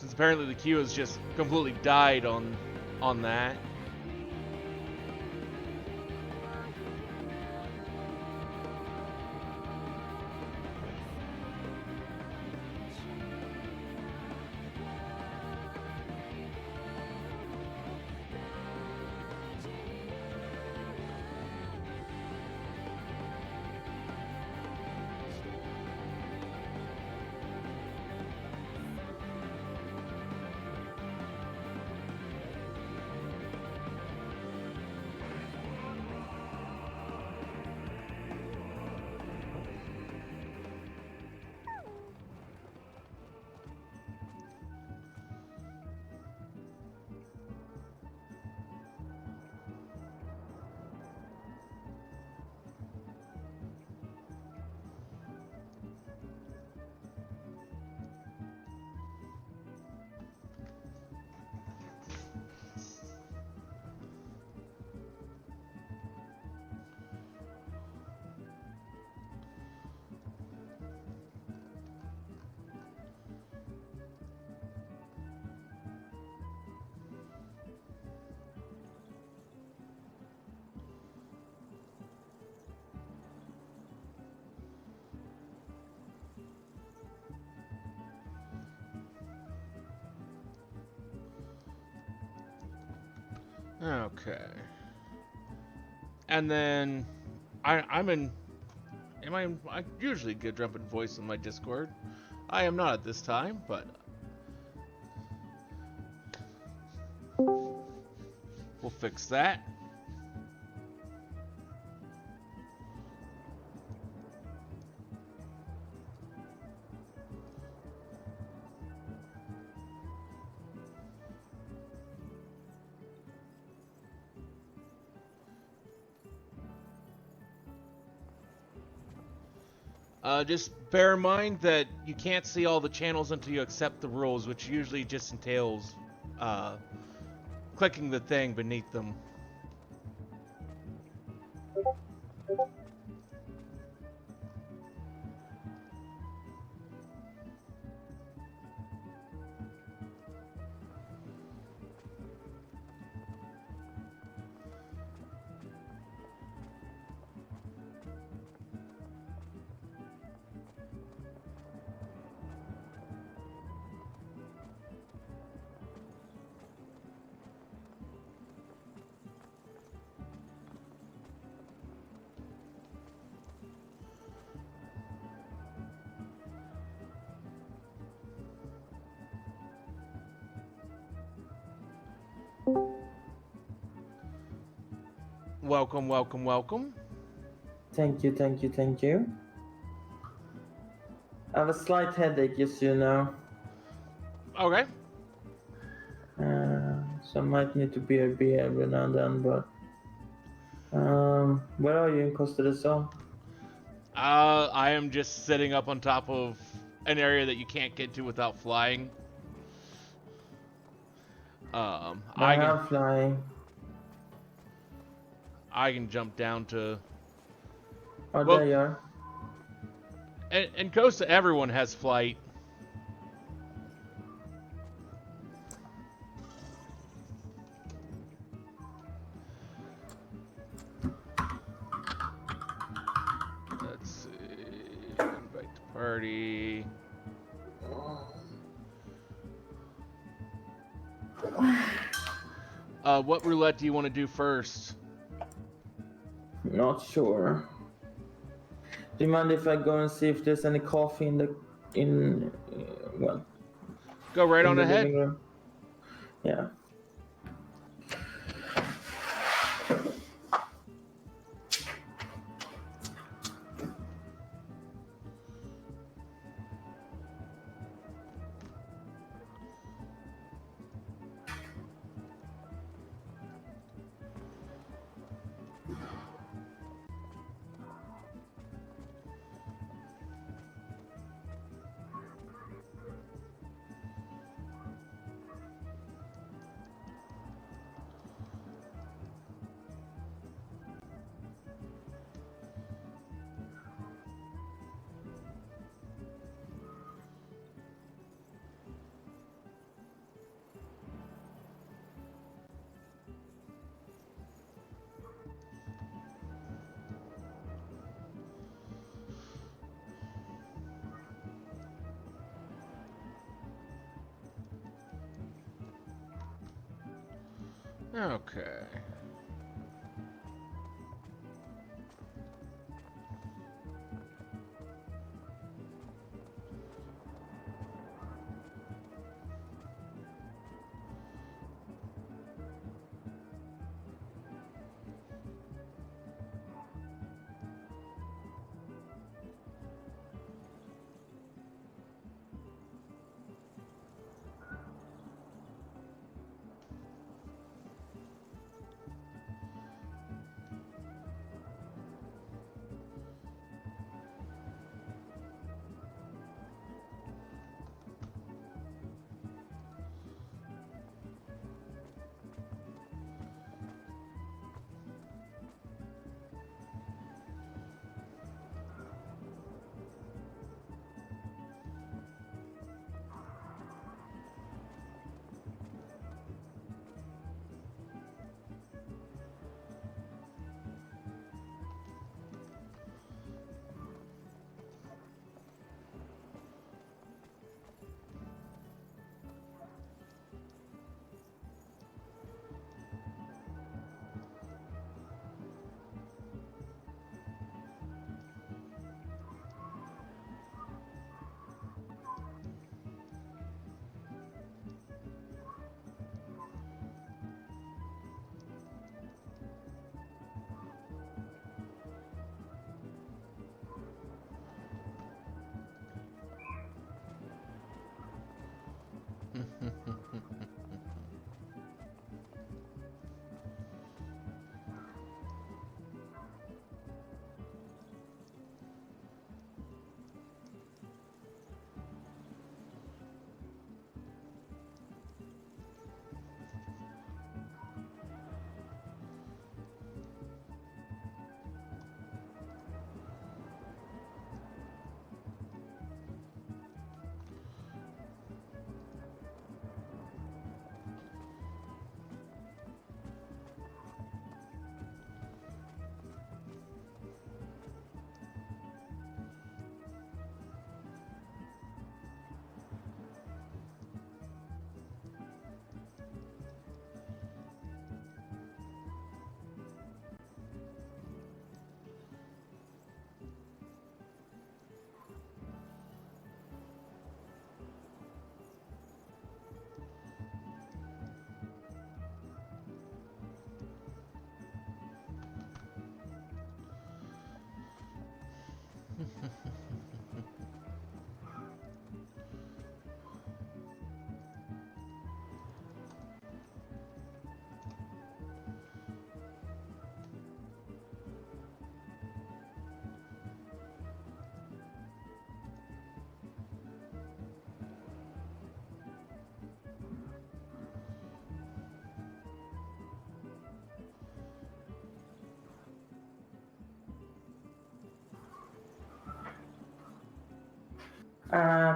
Since apparently the queue has just completely died on that. Okay. And then I'm in. I usually get jumping voice in my Discord. I am not at this time, but we'll fix that. Just bear in mind that you can't see all the channels until you accept the rules, which usually just entails clicking the thing beneath them. Welcome, welcome, welcome. Thank you, thank you, thank you. I have a slight headache, just so you know. Okay. So I might need to BRB every now and then, but... where are you in Costa del Sol? I am just sitting up on top of an area that you can't get to without flying. I am flying. I can jump down to. Oh, Well, there you are. in Costa, everyone has flight. Let's see. Invite to party. What roulette do you want to do first? Not sure. Do you mind if I go and see if there's any coffee in the well? Go right in on the ahead. living room? Yeah. Okay.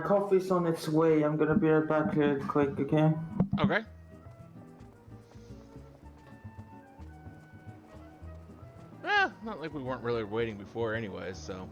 Coffee's on its way. I'm gonna be right back real quick, okay? Okay. Not like we weren't really waiting before, anyways. So.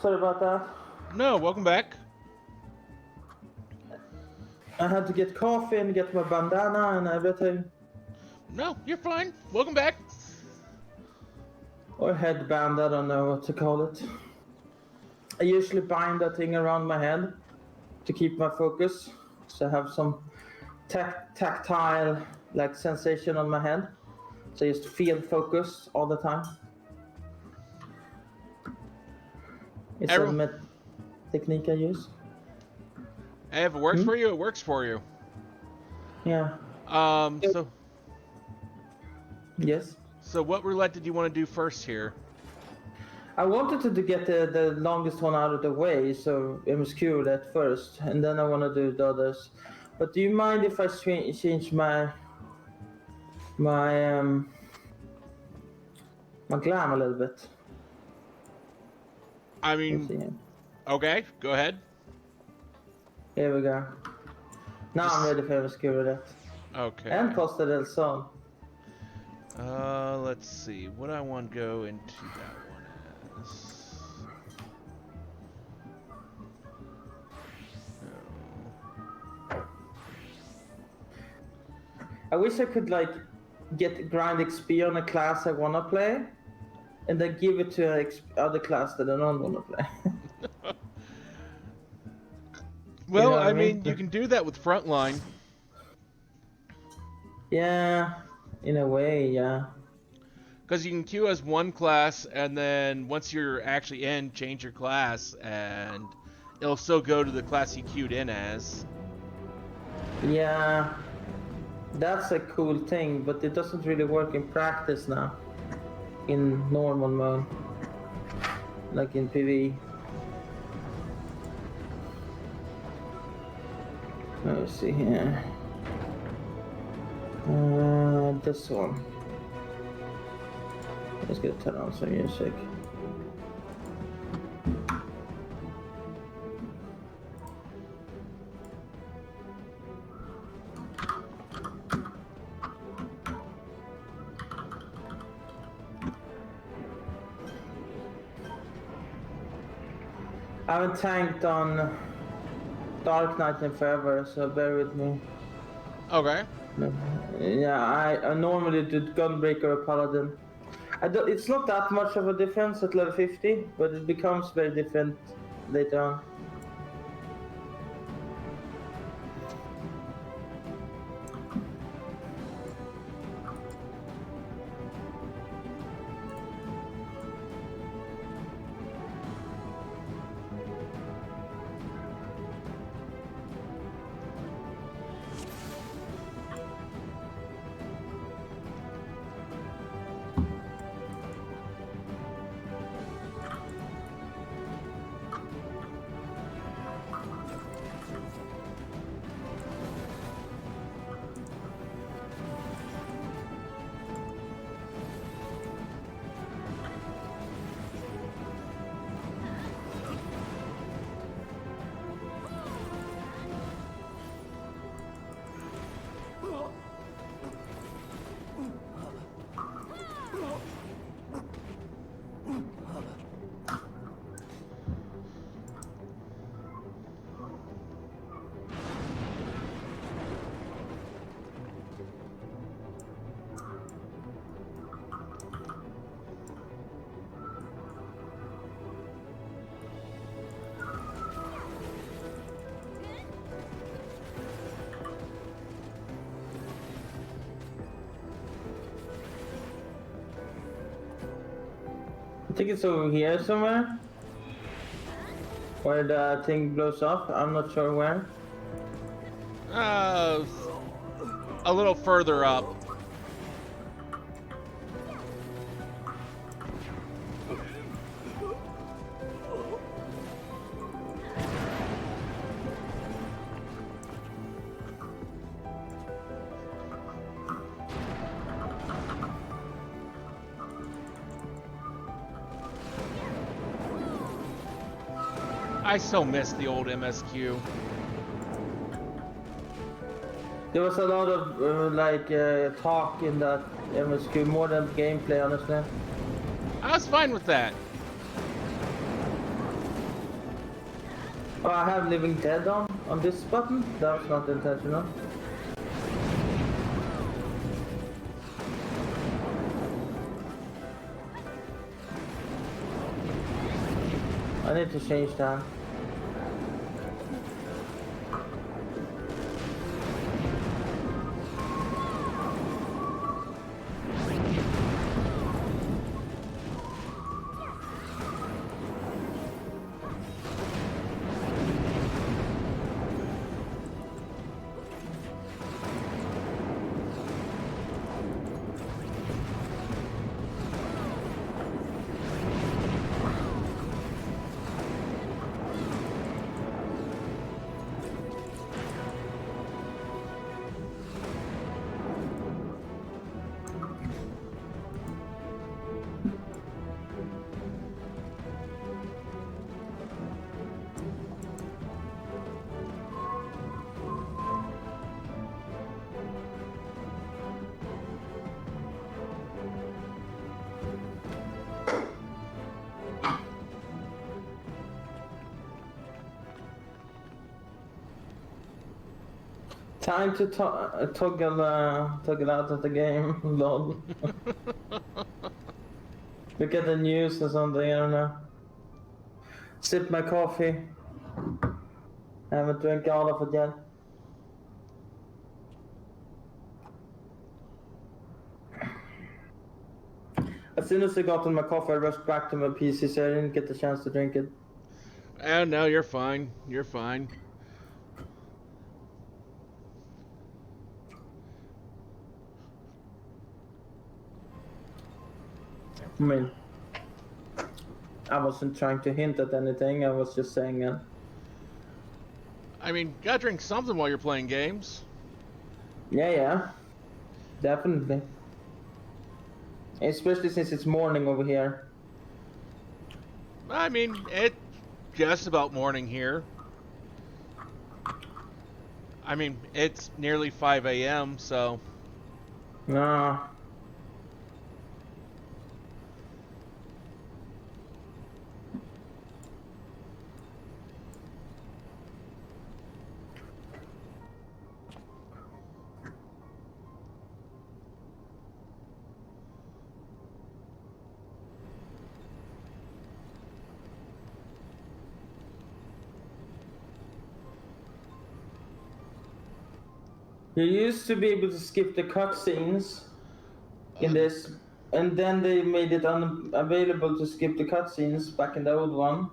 Sorry about that. No, welcome back. I had to get coffee and get my bandana and everything. No, you're fine. Welcome back. Or headband, I don't know what to call it. I usually bind that thing around my head to keep my focus. So I have some tactile like sensation on my head. So I just feel focused all the time. It's a technique I use. Hey, if it works for you, it works for you. Yeah. So Yes. So what roulette did you want to do first here? I wanted to get the longest one out of the way, so MSQ roulette first, and then I want to do the others. But do you mind if I change my glam a little bit? I mean, okay, go ahead. Here we go. Now I'm ready for MSQ roulette. Okay. And Costa del Sol. Let's see. What I want to go into that one is. I wish I could like get grind XP on a class I wanna play, and then give it to an other class that I don't wanna play. Well, You know what I mean, you can do that with Frontline. Yeah, in a way, yeah. Because you can queue as one class, and then once you're actually in, change your class, and it'll still go to the class you queued in as. Yeah, that's a cool thing, but it doesn't really work in practice now. In normal mode, like in PvE. Let's see here. This one. Let's get turn on some music. I haven't tanked on Dark Knight in forever, so bear with me. Okay. Yeah, I normally do Gunbreaker or Paladin. It's not that much of a difference at level 50, but it becomes very different later on. I think it's over here somewhere. Where the thing blows up. I'm not sure where. A little further up. I so miss the old MSQ. There was a lot of talk in that MSQ, more than gameplay, honestly. I was fine with that. Oh, I have Living Dead on this button. That was not intentional. I need to change that. Time to toggle out of the game. Lol. Look at the news or something. I don't know. Sip my coffee. I haven't drank all of it yet. As soon as I got on my coffee, I rushed back to my PC, so I didn't get the chance to drink it. Oh, no, you're fine. You're fine. I mean, I wasn't trying to hint at anything. I was just saying it. I mean, gotta drink something while you're playing games. Yeah. Definitely. Especially since it's morning over here. I mean, it's just about morning here. I mean, it's nearly 5 a.m., so... No. You used to be able to skip the cutscenes in this, and then they made it unavailable to skip the cutscenes back in the old one.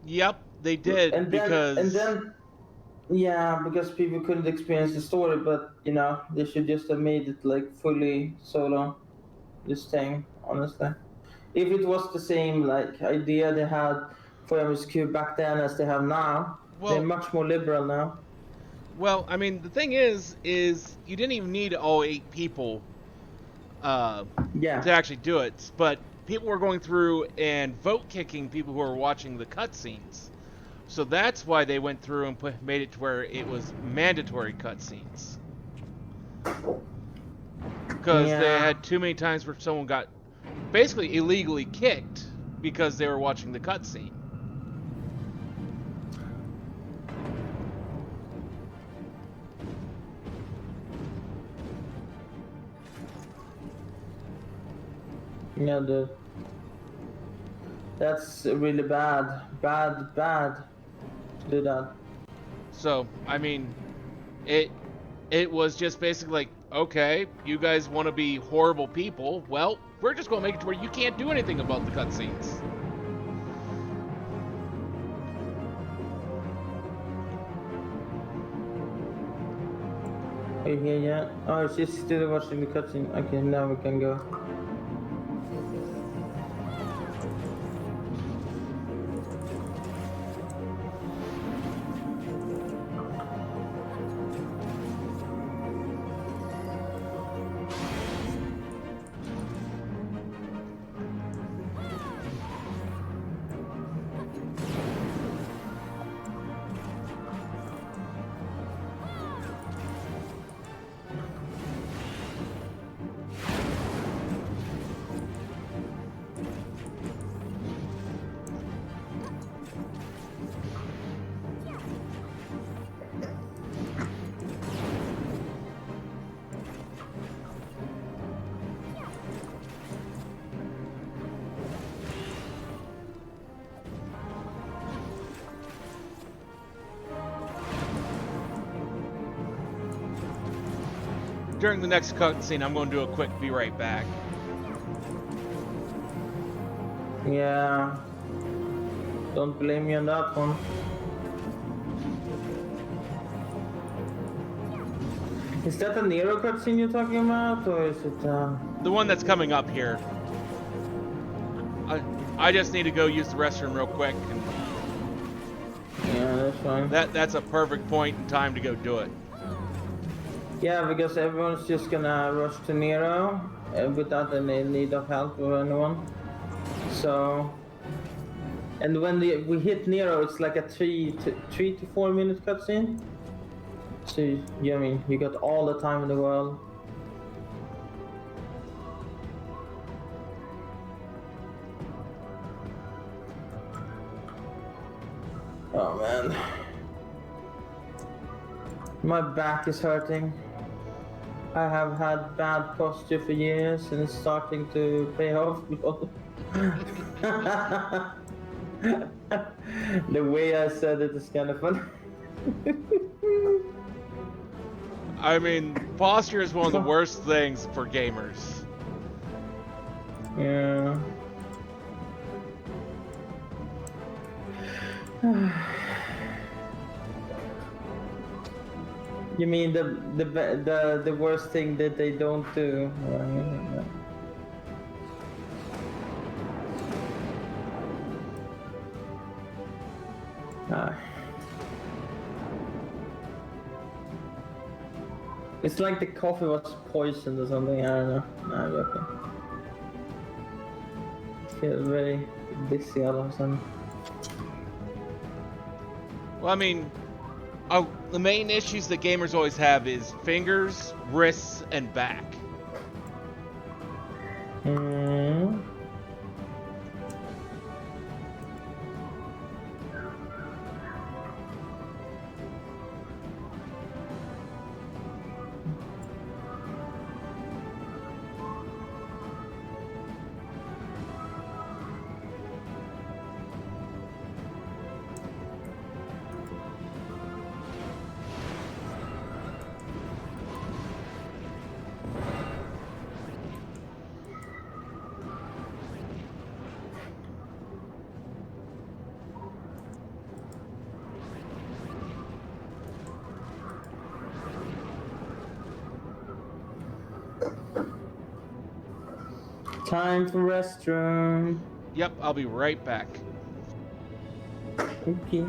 Yep, they did, because people couldn't experience the story, but you know, they should just have made it like fully solo, this thing, honestly. If it was the same like idea they had for MSQ back then as they have now, they're much more liberal now. Well, I mean, the thing is you didn't even need all 8 people to actually do it, but people were going through and vote kicking people who were watching the cutscenes. So that's why they went through and made it to where it was mandatory cutscenes. Because they had too many times where someone got basically illegally kicked because they were watching the cutscene. Yeah, dude. That's really bad. Bad to do that. So, I mean, it was just basically like, okay, you guys want to be horrible people, well, we're just going to make it to where you can't do anything about the cutscenes. Are you here yet? Oh, she's still watching the cutscene. Okay, now we can go. during the next cutscene, I'm going to do a quick be right back. Yeah. Don't blame me on that one. Is that a Nero cutscene you're talking about, or is it the one that's coming up here? I just need to go use the restroom real quick, and yeah, that's fine. That's a perfect point in time to go do it. Yeah, because everyone's just gonna rush to Nero without any need of help or anyone. So, and when we hit Nero, it's like a 3 to 4 minute cutscene. So, yeah, I mean, you got all the time in the world. Oh man, my back is hurting. I have had bad posture for years, and it's starting to pay off. The way I said it is kind of funny. I mean, posture is one of the worst things for gamers. Yeah. You mean the worst thing that they don't do? It's like the coffee was poisoned or something. I don't know. I'm joking. I feel very dizzy all of a sudden. Well, I mean, the main issues that gamers always have is fingers, wrists, and back. Time for restroom. Yep, I'll be right back. Okay.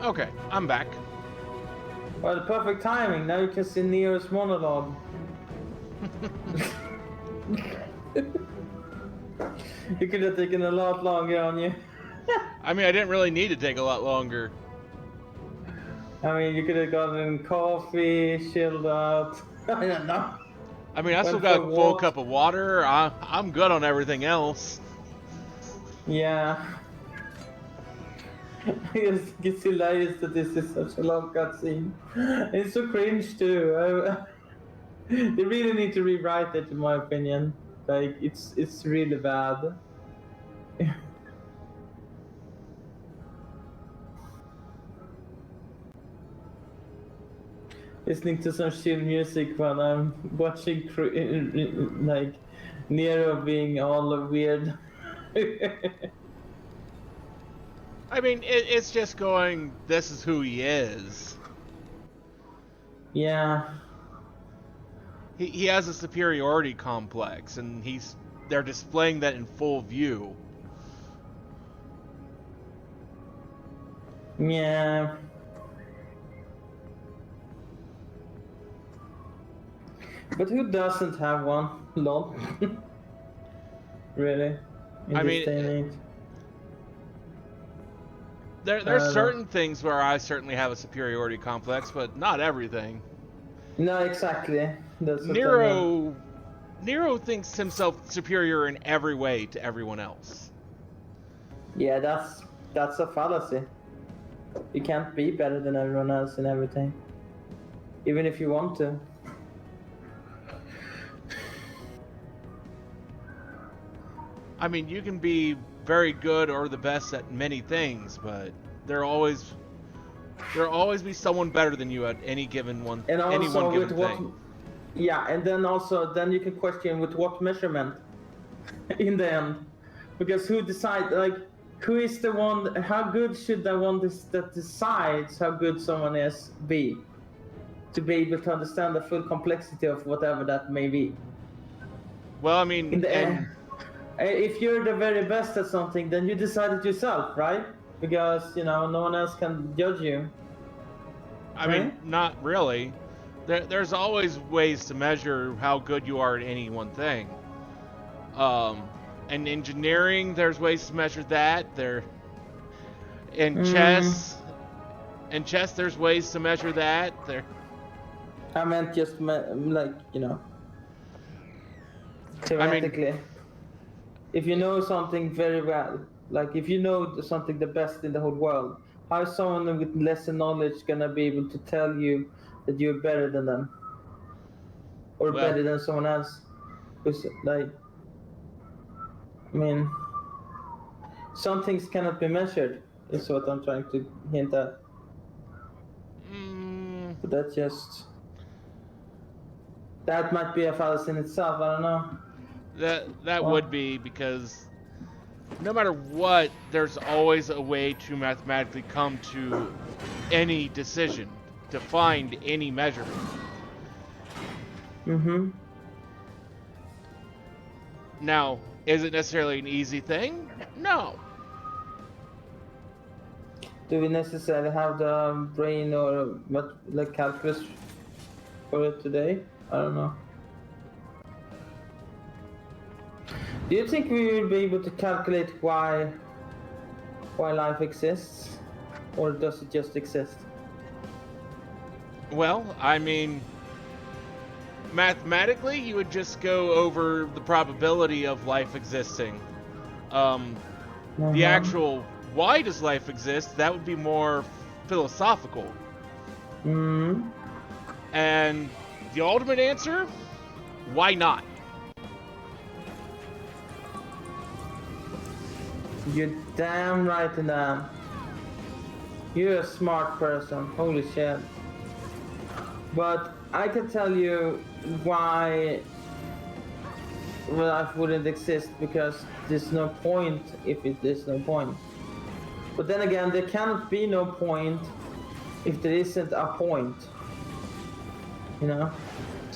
Okay, I'm back. Well, the perfect timing. Now you can see Neo's monologue. You could have taken a lot longer on you. I mean, I didn't really need to take a lot longer. I mean, you could have gotten coffee, chilled out. I don't know. I mean, I still Went for got a a full walk. cup of water. I'm good on everything else. Yeah. It's hilarious that this is such a long cutscene. It's so cringe too. They really need to rewrite it, in my opinion. Like it's really bad. Listening to some chill music while I'm watching like Nero being all weird. I mean, it's just going, this is who he is. Yeah. He has a superiority complex, and they're displaying that in full view. Yeah. But who doesn't have one? Lol. Really? In I this mean, day and age? there's certain things where I certainly have a superiority complex, but not everything. No, exactly. That's what I mean. Nero thinks himself superior in every way to everyone else. Yeah, that's a fallacy. You can't be better than everyone else in everything, even if you want to. I mean, you can be very good or the best at many things, but there'll always be someone better than you at any given one, And any also one given with what? thing. Yeah, and then you can question with what measurement in the end, because who decide like who is the one? How good should the one that decides how good someone is be, to be able to understand the full complexity of whatever that may be? Well, I mean, In the and if you're the very best at something, then you decide it yourself, right? Because no one else can judge you. I Right? mean, not really. There's always ways to measure how good you are at any one thing. In engineering, there's ways to measure that. In chess, there's ways to measure that. I meant just like theoretically. I mean, If you know something very well, like if you know something the best in the whole world, how is someone with lesser knowledge gonna be able to tell you that you're better than them or well, better than someone else? Who's like, I mean, some things cannot be measured. Is what I'm trying to hint at. But that might be a fallacy in itself. I don't know. that would be, because no matter what, there's always a way to mathematically come to any decision, to find any measurement. Now, is it necessarily an easy thing? No. Do we necessarily have the brain or like calculus for it today? I don't know. Do you think we will be able to calculate why life exists, or does it just exist? Well, I mean, mathematically, you would just go over the probability of life existing. The actual why does life exist, that would be more philosophical. And the ultimate answer, why not? You're damn right in that. You're a smart person. Holy shit. But I can tell you why life wouldn't exist, because there's no point if there's no point. But then again, there cannot be no point if there isn't a point.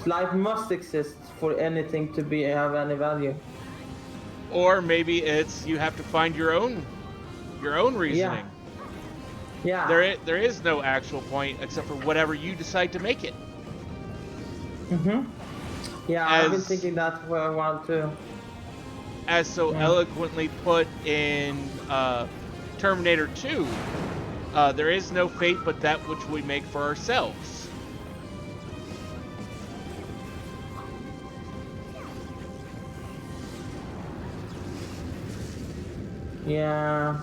Life must exist for anything to have any value. Or maybe it's you have to find your own reasoning. Yeah. There is no actual point except for whatever you decide to make it. Yeah, I've been thinking that for a while too. As so eloquently put in Terminator 2, There is no fate but that which we make for ourselves. Yeah.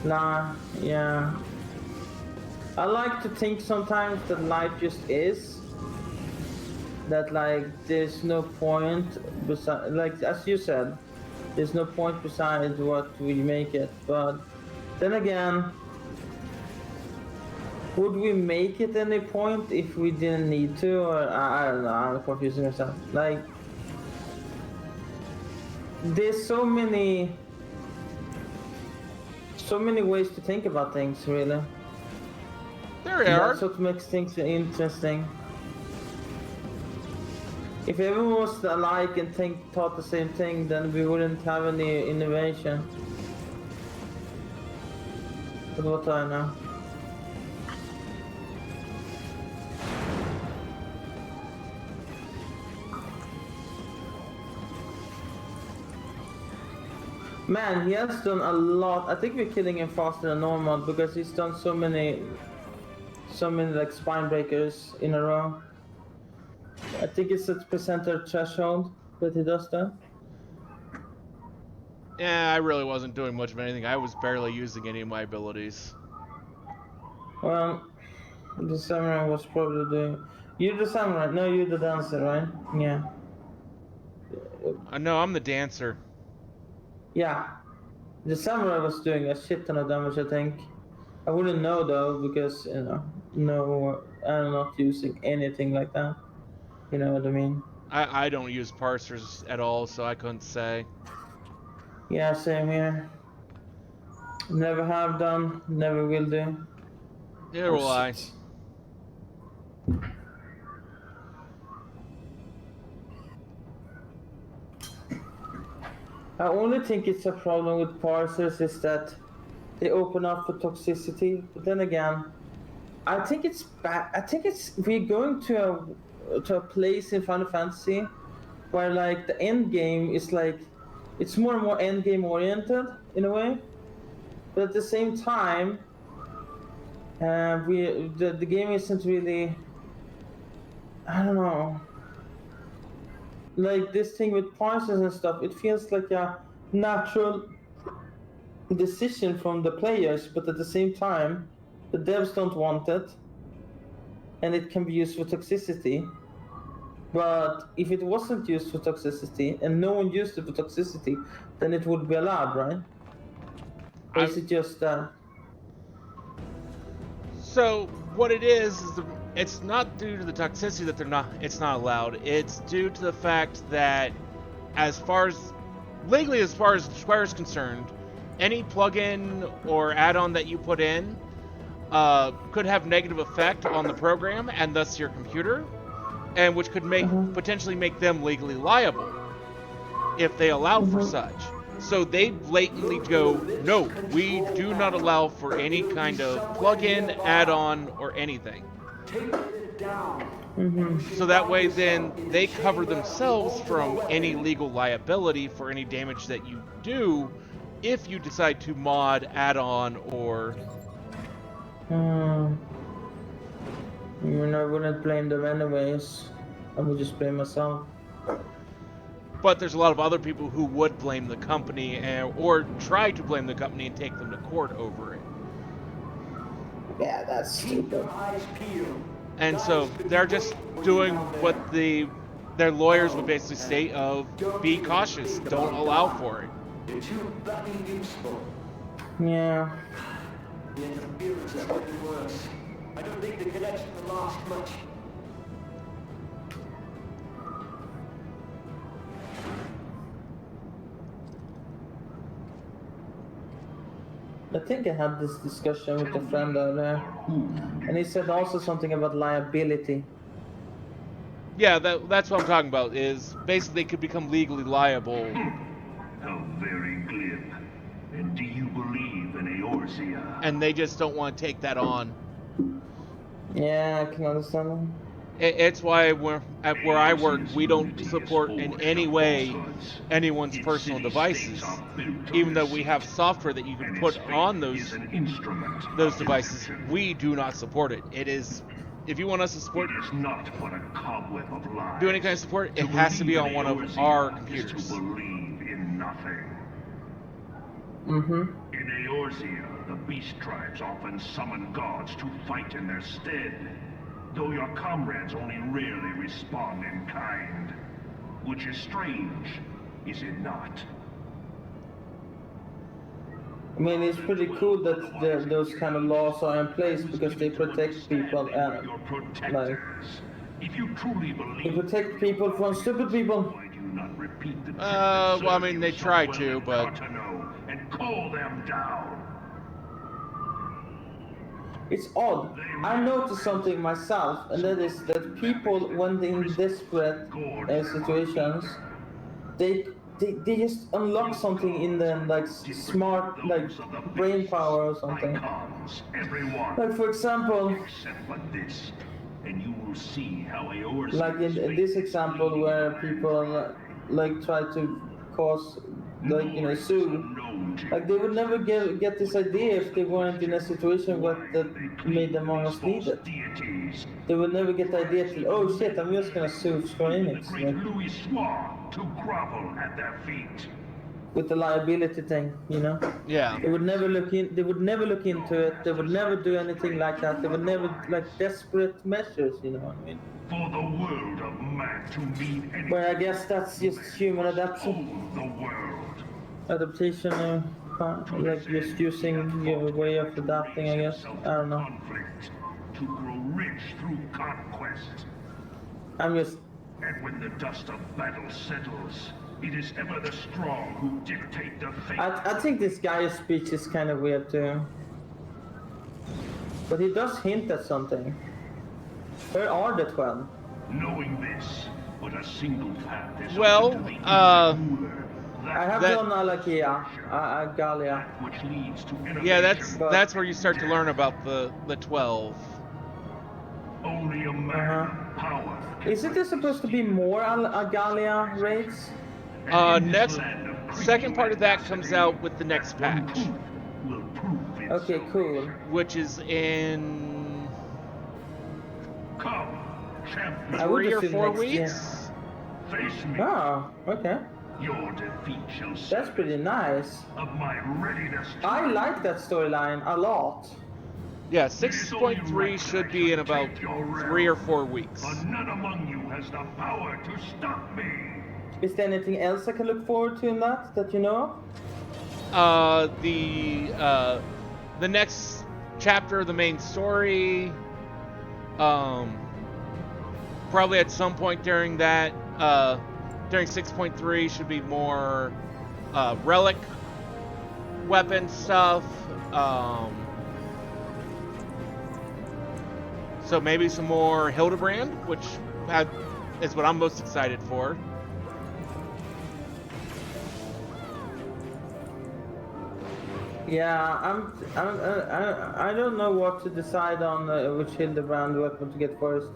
Nah, yeah. I like to think sometimes that life just is. That like there's no point beside, like as you said, there's no point besides what we make it. But then again, would we make it any point if we didn't need to? Or I don't know, I'm confusing myself. Like there's so many ways to think about things, really. There are. That's what makes things interesting. If everyone was alike and thought the same thing, then we wouldn't have any innovation. But what do I know? Man, he has done a lot. I think we're killing him faster than normal because he's done so many like spine breakers in a row. I think it's a percentage threshold that he does that. Yeah, I really wasn't doing much of anything. I was barely using any of my abilities. Well, the samurai was probably doing... You're the samurai, no, you're the dancer, right? Yeah. No, I'm the dancer. Yeah. The samurai was doing a shit ton of damage, I think. I wouldn't know though, because, you know, no, I'm not using anything like that. You know what I mean? I don't use parsers at all, so I couldn't say. Yeah, same here. Never have done, never will do. Neither will I. I only think it's a problem with parsers is that they open up for toxicity, but then again, I think it's bad. I think we're going to a place in Final Fantasy where like the end game is like it's more and more end game oriented in a way, but at the same time, the game isn't really. I don't know. Like this thing with parsers and stuff, it feels like a natural decision from the players, but at the same time, the devs don't want it, and it can be used for toxicity. But if it wasn't used for toxicity and no one used it for toxicity, then it would be allowed, right? Or is it just So what it is it's not due to the toxicity that it's not allowed. It's due to the fact that as far as legally, as far as Square is concerned, any plugin or add-on that you put in could have negative effect on the program and thus your computer, and which could potentially make them legally liable if they allow for such. So they blatantly go, no, we do not allow for any kind of plug-in, add-on, or anything. So that way then they cover themselves from any legal liability for any damage that you do if you decide to mod, add-on, or... I mean, I wouldn't blame them anyways. I would just blame myself. But there's a lot of other people who would blame the company or try to blame the company and take them to court over it. Yeah, that's stupid. And so they're just doing what their lawyers would basically state of be cautious, don't allow for it. Yeah. I don't think the connection will last much. I think I had this discussion with a friend earlier, and he said also something about liability. Yeah, that's what I'm talking about, is basically they could become legally liable. How very glib. And do you believe in Eorzea? And they just don't want to take that on. Yeah, I can understand that. It's why where I work, we don't support in any way anyone's personal devices, even though we have software that you can put on those devices. We do not support it. It is, if you want us to support, do any kind of support, it has to be on one of our computers. Mm-hmm. In Eorzea, the beast tribes often summon gods to fight in their stead, though your comrades only rarely respond in kind. Which is strange, is it not? I mean, it's pretty cool that those kind of laws are in place because they protect people and like if you truly believe they protect people from stupid people. why do you not repeat the Well, I mean, they try to, but and call them down? It's odd. I noticed something myself, and that is that people, when they're in desperate situations, they just unlock something in them, like smart, like brain power or something. Like for example, and you will see how Eorzea like in this example where people like try to cause, like, you know, sue. Like they would never get this idea if they weren't in a situation that made them almost need it. They would never get the idea to, oh shit, I'm just gonna sue Square Enix. Like, to grovel at their feet. with the liability thing, you know. yeah. They would never look into it. They would never do anything like that. They would never, like, desperate measures, you know what I mean? For the world of man to mean anything. But I guess that's just human adaptation. The world. Adaptation, like just using your way of adapting, I guess. I don't know. Conflict, to grow rich through conquest. I'm just. And when the dust of battle settles, it is ever the strong who dictate the fate. I think this guy's speech is kind of weird too. But he does hint at something. Where are the 12? Knowing this, but a single path is Well, open to the I have done Alakia, Galia. which leads to yeah, that's where you start to learn about the 12. only a man of power. Isn't there supposed to be more Galia raids? Next, second part of that comes out with the next patch, Will prove it Okay, cool. which is in Come, champion, I would 3 or assume 4 next year. weeks. face me. Oh, okay. Your defeat shall That's serve pretty nice. of my readiness to I like that storyline a lot. Yeah, 6.3 should be in about 3 or 4 weeks. But none among you has the power to stop me. Is there anything else I can look forward to in that you know of? The next chapter of the main story, probably at some point during that, during 6.3 should be more relic weapon stuff. So maybe some more Hildebrand, which is what I'm most excited for. Yeah, I don't know what to decide on which Hildebrand weapon to get first.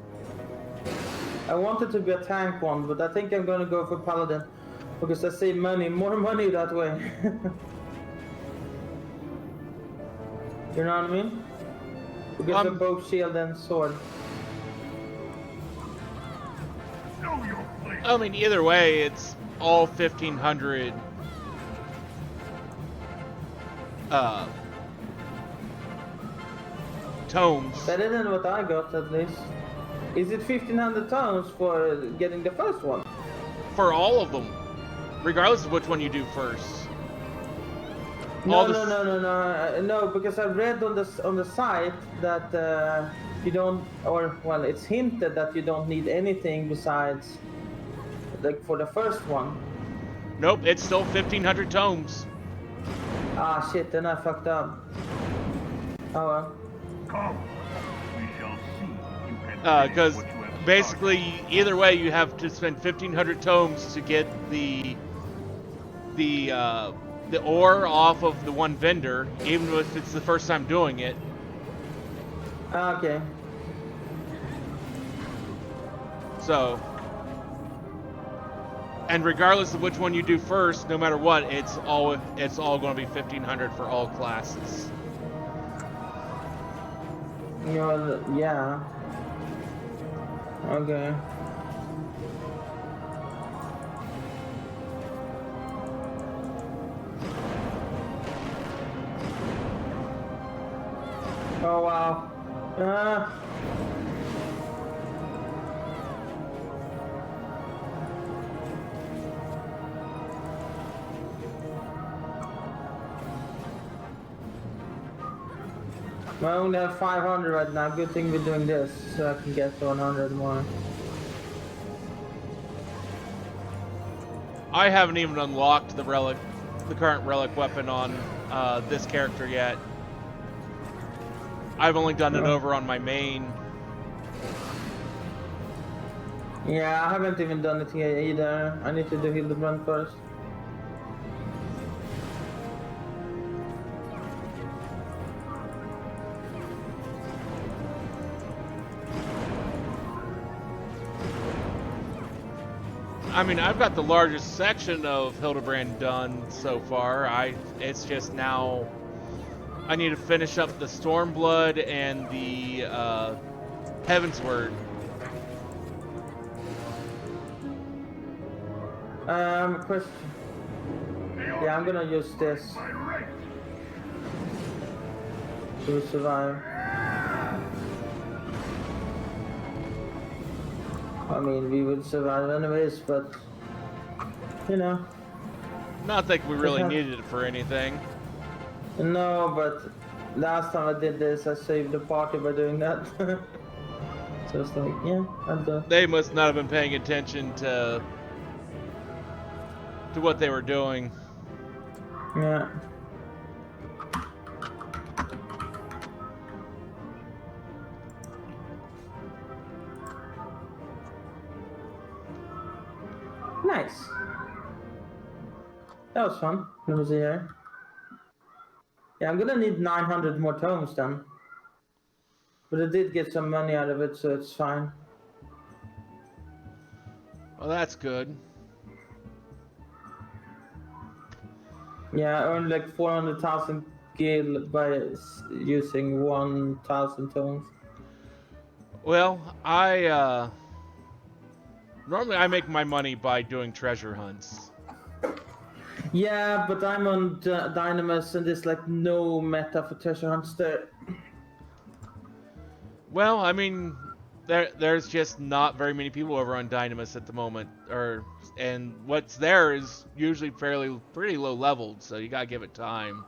I wanted to be a tank one, but I think I'm gonna go for Paladin because I save more money that way. You know what I mean? Because of both shield and sword. Know your place. I mean, either way, it's all 1,500 tomes. Better than what I got, at least. Is it 1,500 tomes for getting the first one? For all of them, regardless of which one you do first. No, no, because I read on the site that you don't, or well, it's hinted that you don't need anything besides, like, for the first one. Nope, it's still 1,500 tomes. Ah shit, then I fucked up. Oh well. Come, we shall see. You can Because finish what you have basically, either way, you have to spend 1,500 tomes to get the ore off of the one vendor, even if it's the first time doing it. Okay. So, and regardless of which one you do first, no matter what, it's all going to be 1,500 for all classes. Yeah. Okay. Oh wow. I only have 500 right now. Good thing we're doing this, so I can get to 100 more. I haven't even unlocked the current relic weapon on this character yet. I've only done it over on my main. Yeah, I haven't even done it here either. I need to do Hildebrand first. I mean, I've got the largest section of Hildebrand done so far. It's just now I need to finish up the Stormblood and the Heavensward. Question. Yeah, I'm gonna use this to survive. I mean, we would survive anyways, but you know. Not think we really needed it for anything. No, but last time I did this, I saved the party by doing that. So it's like, yeah, I'm done. They must not have been paying attention to what they were doing. Yeah. Nice. That was fun. Let me see here. Yeah, I'm gonna need 900 more tomes then. But I did get some money out of it, so it's fine. Well, that's good. Yeah, I earned like 400,000 gil by using 1,000 tomes. Well, normally I make my money by doing treasure hunts. Yeah, but I'm on Dynamis and there's like no meta for treasure hunts there. Well, I mean, there's just not very many people over on Dynamis at the moment, and what's there is usually pretty low leveled, so you gotta give it time.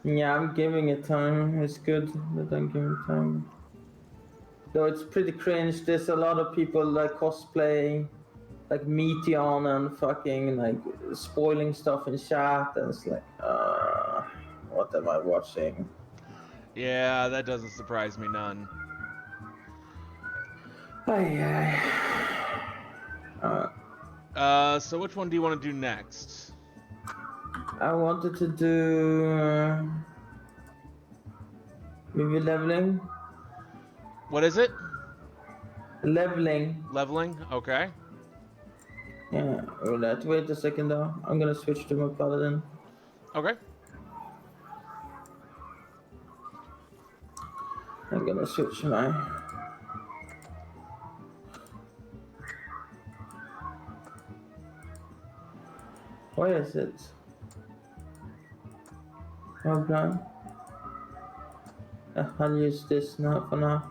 Yeah, I'm giving it time. It's good that I'm giving time. Though it's pretty cringe. There's a lot of people like cosplaying, like Meteon and fucking like spoiling stuff in chat, and it's like, what am I watching? Yeah, that doesn't surprise me none. So which one do you want to do next? I wanted to do maybe leveling. What is it? Leveling. Leveling? Okay. Yeah, roulette. Wait a second though. I'm gonna switch to my paladin. Okay. I'm gonna switch my... Where is it? Okay. I'll use this now for now.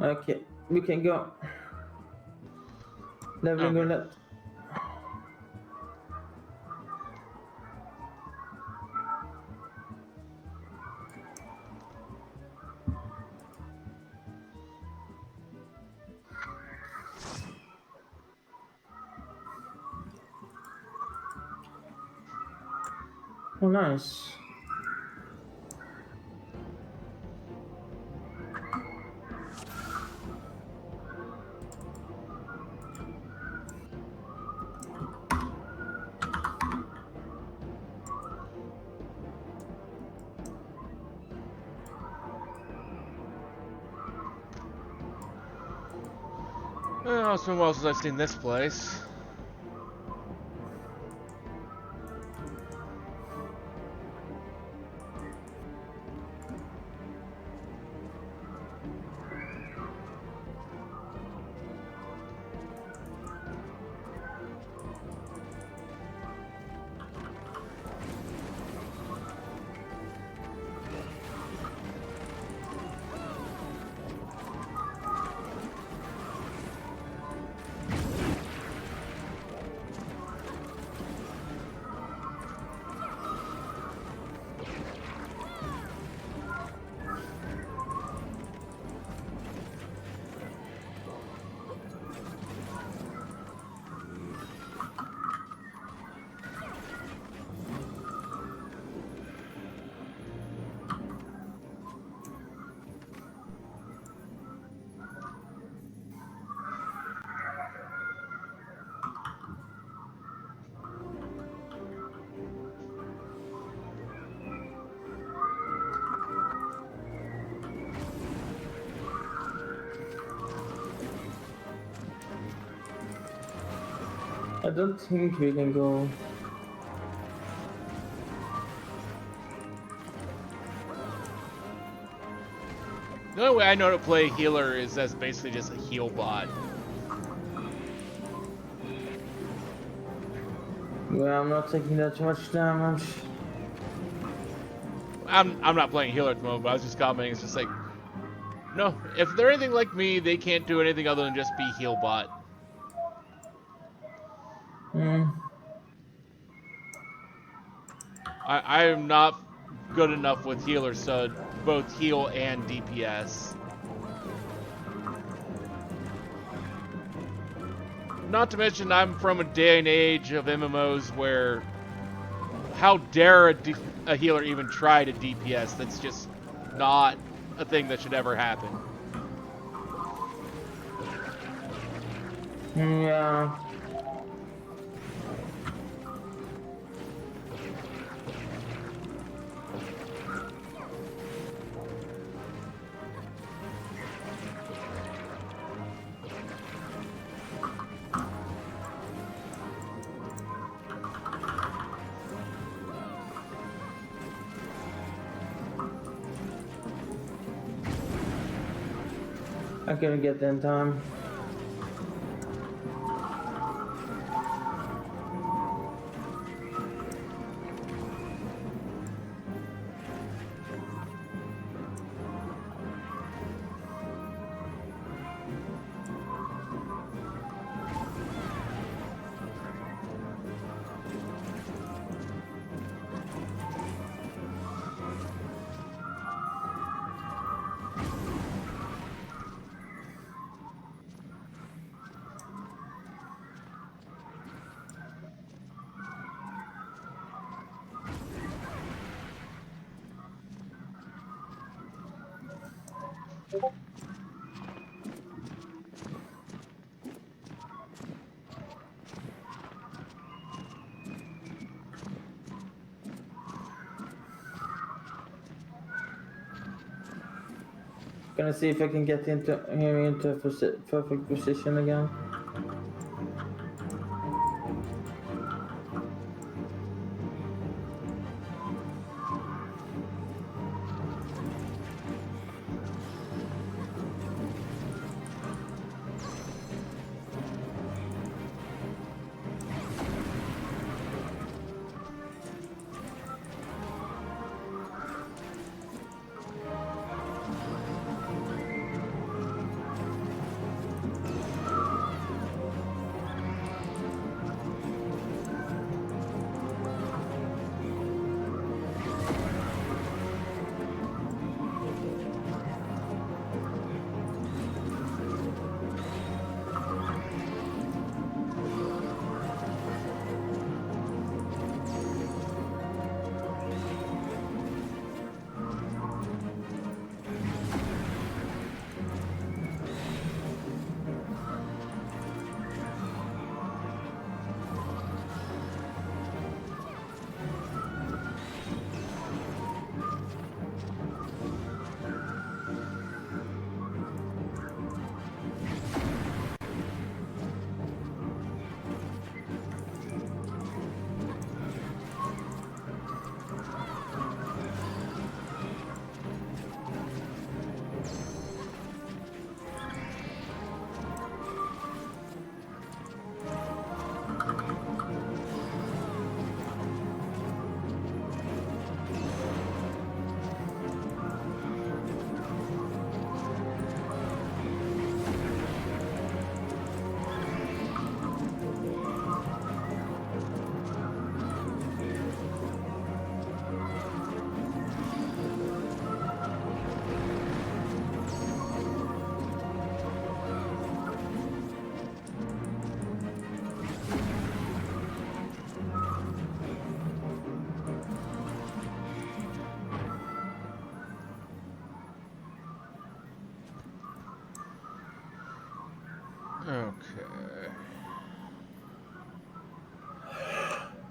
Okay, we can go. Leveling roulette. Oh, nice. Well, it's been a while since I've seen this place. I don't think we can go. The only way I know to play healer is as basically just a heal bot. Well, I'm not taking that much damage. I'm not playing healer at the moment, but I was just commenting. It's just like, no, if they're anything like me, they can't do anything other than just be heal bot. I am not good enough with healers to both heal and DPS. Not to mention, I'm from a day and age of MMOs where how dare a healer even try to DPS? That's just not a thing that should ever happen. Yeah. I couldn't get there in time. Gonna see if I can get into a perfect position again.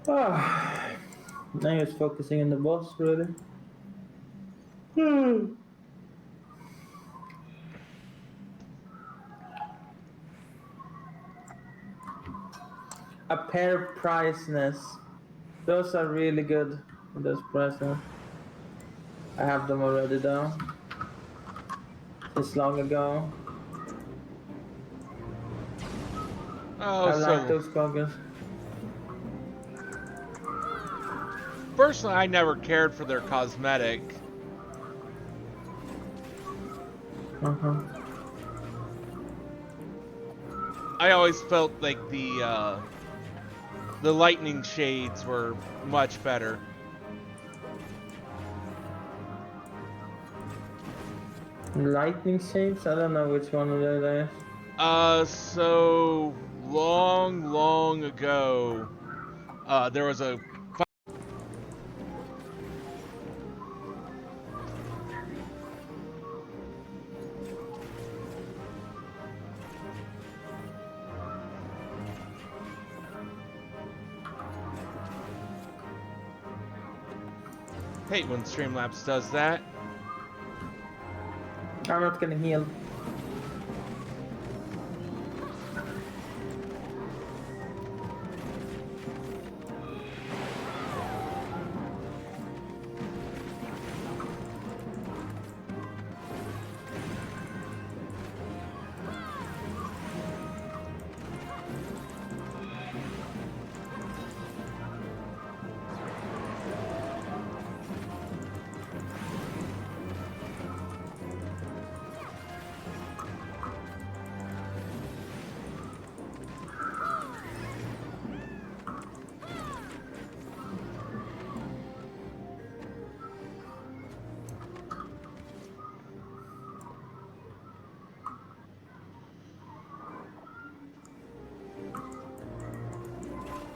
Okay. Now he's focusing on the boss, really. A pair of priceness. Those are really good. Those prices. I have them already though. This long ago. Oh, I so like those goggles. personally, I never cared for their cosmetic. I always felt like the lightning shades were much better. Lightning shapes? I don't know which one of that is. So long ago, there was a. Hate when Streamlabs does that. I'm not gonna heal.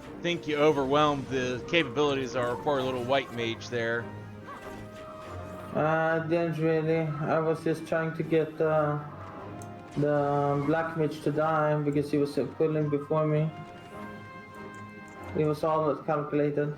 I think you overwhelmed the capabilities of our poor little white mage there. Didn't really. I was just trying to get the black mage to die because he was pulling before me. It was all calculated.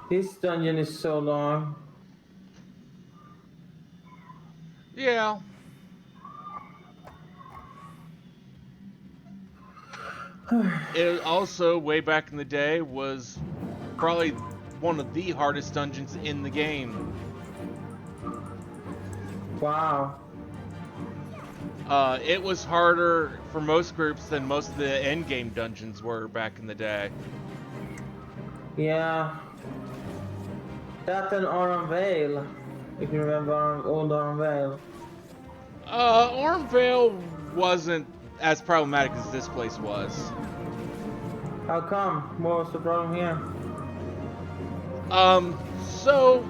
This dungeon is so long. Yeah. It also, way back in the day, was probably one of the hardest dungeons in the game. Wow. It was harder for most groups than most of the endgame dungeons were back in the day. Yeah. That and Auron Vale. If you remember old Auron Vale. Orm Vale wasn't as problematic as this place was. How come? What was the problem here? So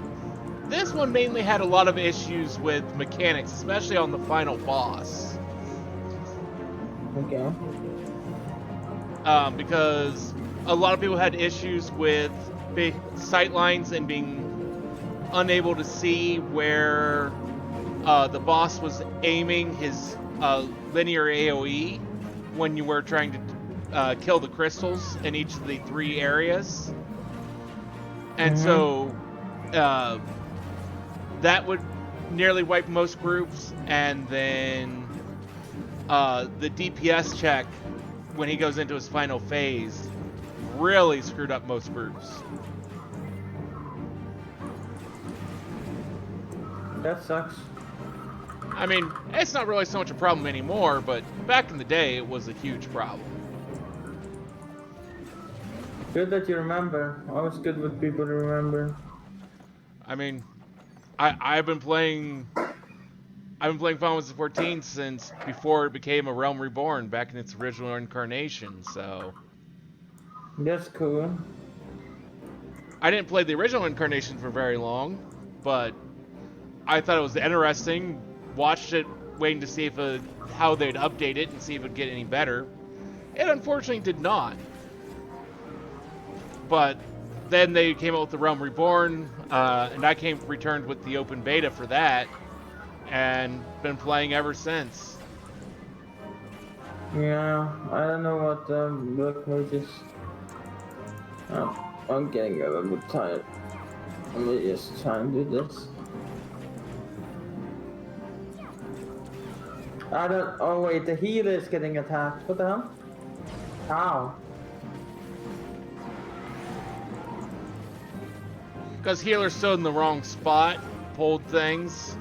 this one mainly had a lot of issues with mechanics, especially on the final boss. Okay. because a lot of people had issues with big sight lines and being unable to see where the boss was aiming his linear AoE when you were trying to kill the crystals in each of the 3 areas. And so that would nearly wipe most groups, and then the DPS check when he goes into his final phase really screwed up most groups. That sucks. I mean, it's not really so much a problem anymore, but back in the day, it was a huge problem. Good that you remember. Always good with people to remember. I mean, I've been playing Final Fantasy XIV since before it became a Realm Reborn, back in its original incarnation, so... That's cool. I didn't play the original incarnation for very long, but I thought it was interesting. Watched it, waiting to see if how they'd update it and see if it'd get any better. It unfortunately did not. But then they came out with the Realm Reborn, and I returned with the open beta for that, and been playing ever since. Yeah, I don't know what Black Mages. Oh, I'm getting a little bit tired. Let me just try and do this. I don't. Oh wait, the healer is getting attacked. What the hell? How? Because healer stood in the wrong spot, pulled things.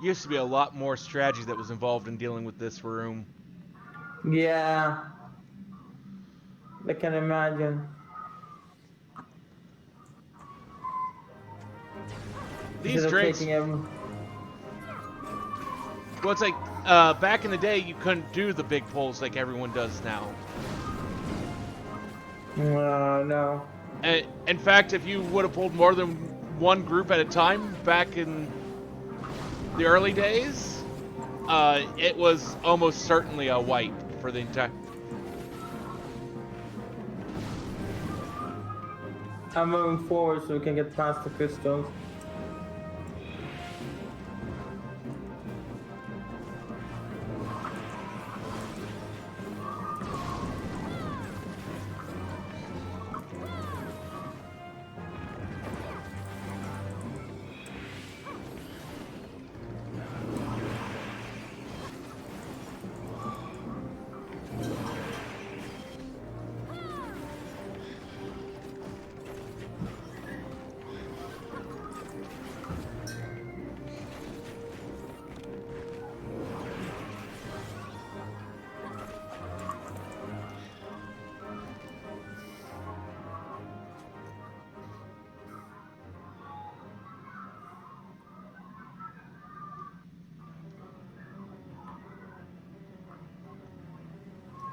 Used to be a lot more strategy that was involved in dealing with this room. Yeah, I can imagine. These drinks. Well, it's like back in the day, you couldn't do the big pulls like everyone does now. No. In fact, if you would have pulled more than one group at a time back in the early days, it was almost certainly a wipe for the entire... I'm moving forward so we can get past the crystals.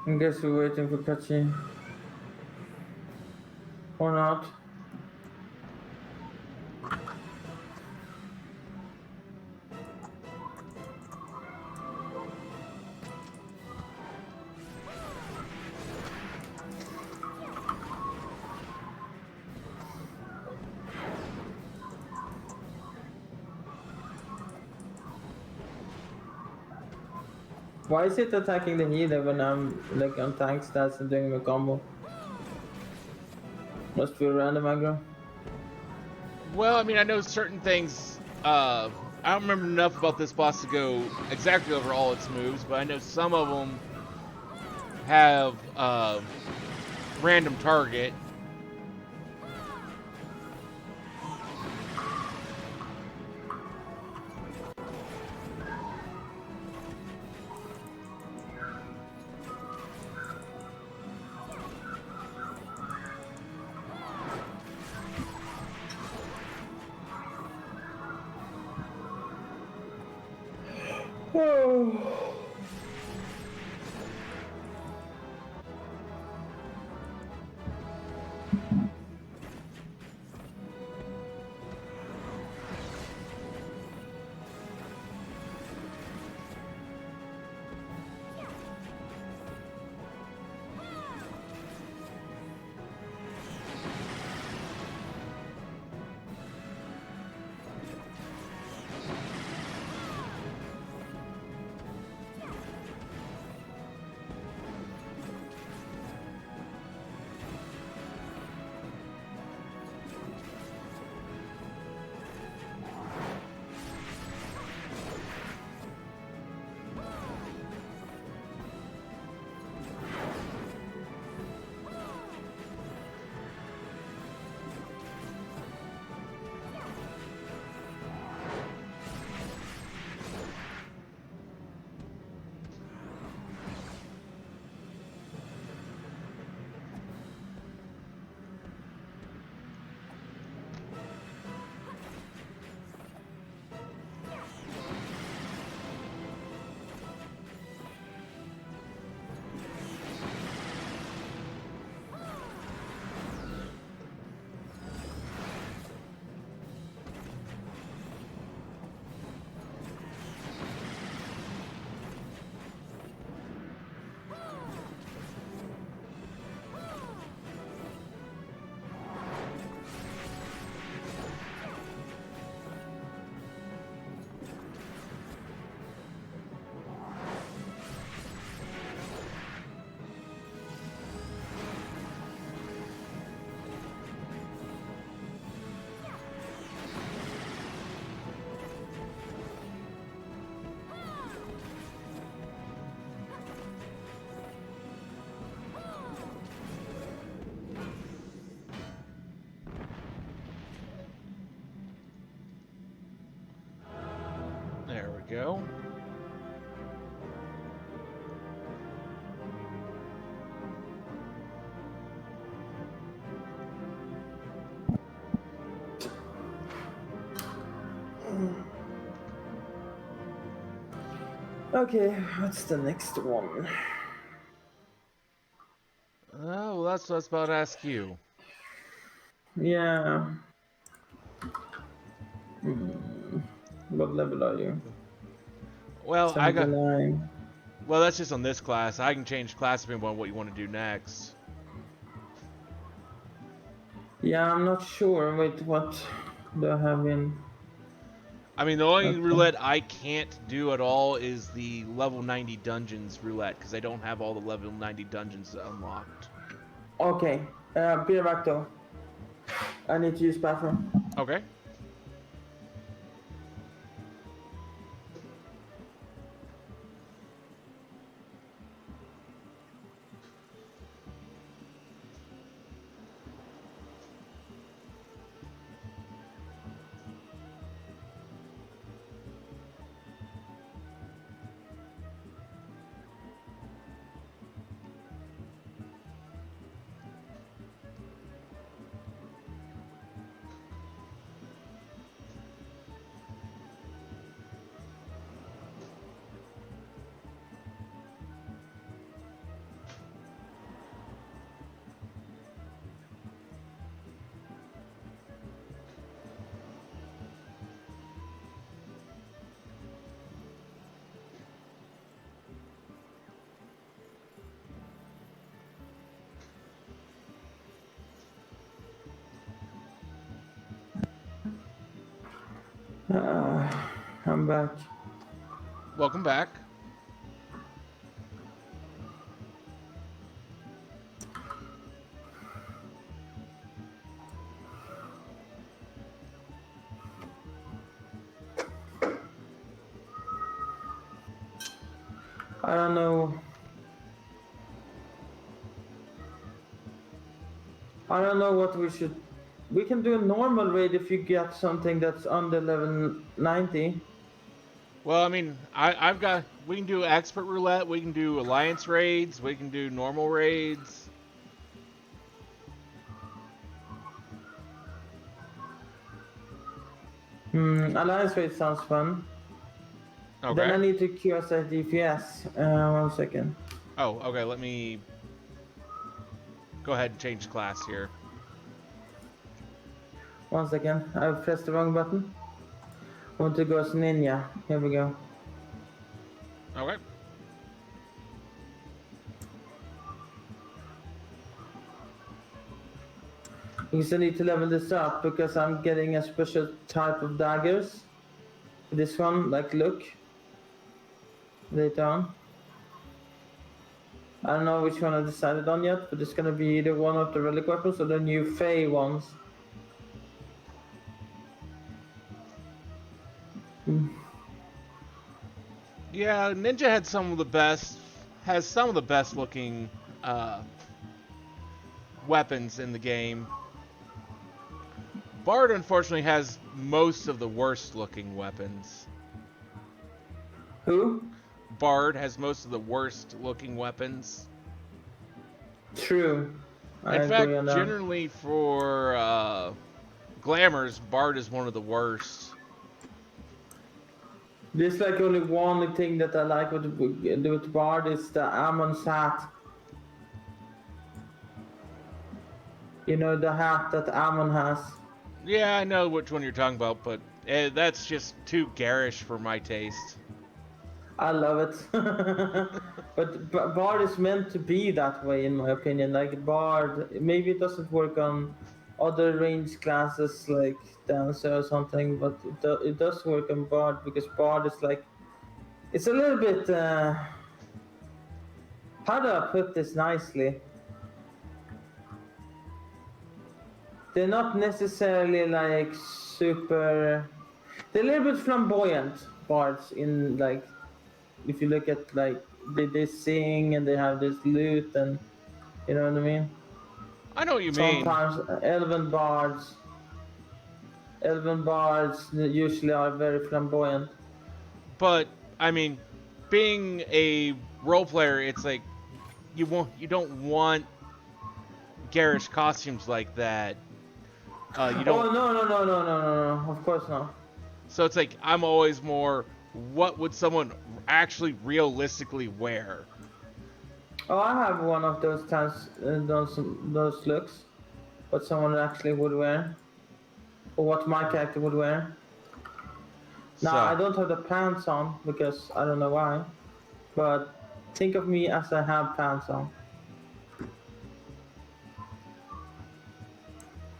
I guess we're waiting for cutscene. Or not. Why is it attacking the healer when I'm like on tank stats and doing a combo? Must be random aggro. Well, I mean, I know certain things. I don't remember enough about this boss to go exactly over all its moves, but I know some of them have random target. Oh. There we go. Okay, what's the next one? Well, that's what I was about to ask you. Yeah. What level are you? Well, 79. Well, that's just on this class. I can change class depending on what you want to do next. Yeah, I'm not sure. Wait, what do I have in? I mean, the only Okay. roulette I can't do at all is the level 90 dungeons roulette because I don't have all the level 90 dungeons unlocked. Okay. Be right though. I need to use bathroom. Okay. I'm back. Welcome back. I don't know. I don't know what we should. We can do a normal raid if you get something that's under level 90. Well, I mean, I've got. We can do expert roulette. We can do alliance raids. We can do normal raids. Alliance raid sounds fun. Okay. Then I need to QSI DPS. 1 second. Oh, okay. Let me go ahead and change class here. 1 second. I pressed the wrong button. I want to go as ninja. Here we go. Okay. Because I need to level this up because I'm getting a special type of daggers. This one, like, look. Later on. I don't know which one I decided on yet, but it's gonna be either one of the relic weapons or the new Fey ones. Yeah, Ninja had some of the best, has some of the best looking weapons in the game. Bard unfortunately has most of the worst looking weapons. Who? Bard has most of the worst looking weapons. True. In fact, generally for glamours, Bard is one of the worst. There's like only one thing that I like with Bard is the Ammon's hat. You know, the hat that Ammon has. Yeah, I know which one you're talking about, but that's just too garish for my taste. I love it. But Bard is meant to be that way, in my opinion. Like, Bard, maybe it doesn't work on other range classes like Dancer or something, but it does work on Bard because Bard is like, it's a little bit, how do I put this nicely? They're not necessarily like super, they're a little bit flamboyant Bards in, like, if you look at, like, they sing and they have this lute and, you know what I mean? I know what you mean. Sometimes elven bards usually are very flamboyant. But I mean, being a role player, it's like you don't want garish costumes like that. You don't. Oh no! Of course not. So it's like I'm always more. What would someone actually realistically wear? Oh, I have one of those times, those looks, what someone actually would wear, or what my character would wear. Now, I don't have the pants on because I don't know why, but think of me as I have pants on.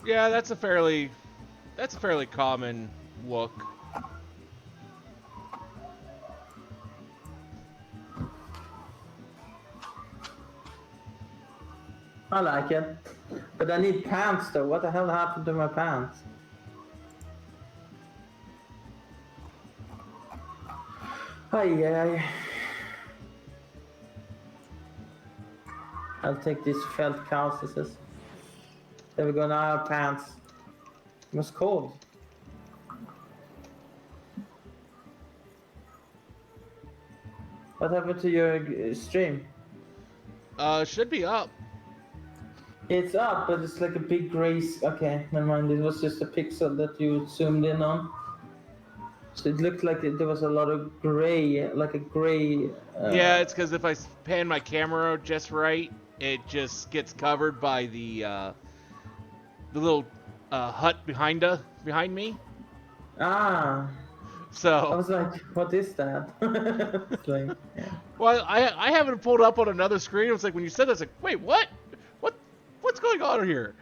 Yeah, that's a fairly common look. I like it, but I need pants though. What the hell happened to my pants? Ay. I'll take these felt calluses. There we go, now I have pants. It was cold. What happened to your stream? Should be up. It's up, but it's like a big gray. Okay, never mind. It was just a pixel that you zoomed in on. So it looked like there was a lot of gray, like a gray. Yeah, it's because if I pan my camera just right, it just gets covered by the little hut behind me. Ah. So I was like, what is that? Like, yeah. Well, I have it pulled up on another screen. It was like when you said that, I was like, wait, what? What's going on here?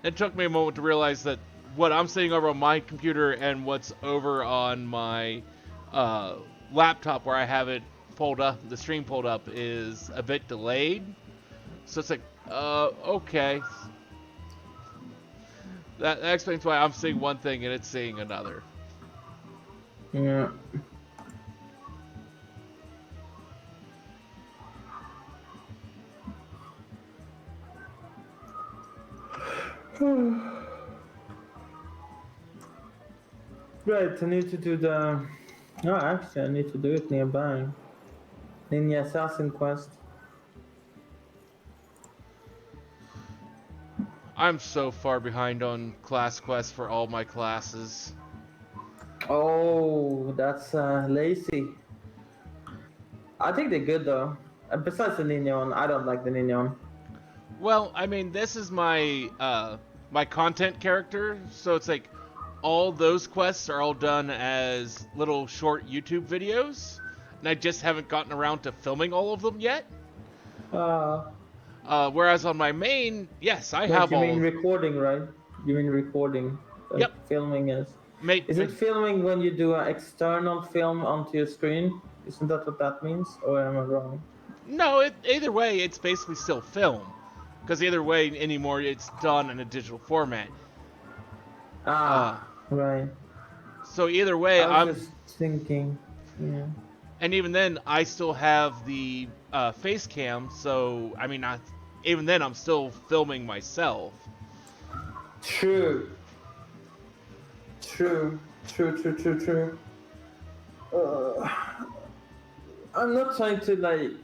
It took me a moment to realize that what I'm seeing over on my computer and what's over on my laptop where I have it pulled up, the stream pulled up, is a bit delayed. So it's like, okay. That explains why I'm seeing one thing and it's seeing another. Yeah. Right, I need to do the... No, actually, I need to do it nearby. Ninja Assassin Quest. I'm so far behind on class quests for all my classes. Oh, that's lazy. I think they're good though. Besides the ninja one, I don't like the ninja one. Well, I mean, this is my my content character, so it's like all those quests are all done as little short YouTube videos, and I just haven't gotten around to filming all of them yet. Whereas on my main, yes, I have you all. mean recording, right? You mean recording? Yep. Filming is. Is it filming when you do an external film onto your screen? Isn't that what that means, or am I wrong? No, either way, it's basically still film, because either way anymore, it's done in a digital format. Right. So either way, I'm just thinking. Yeah. And even then, I still have the face cam, so I mean, even then, I'm still filming myself. True. I'm not trying to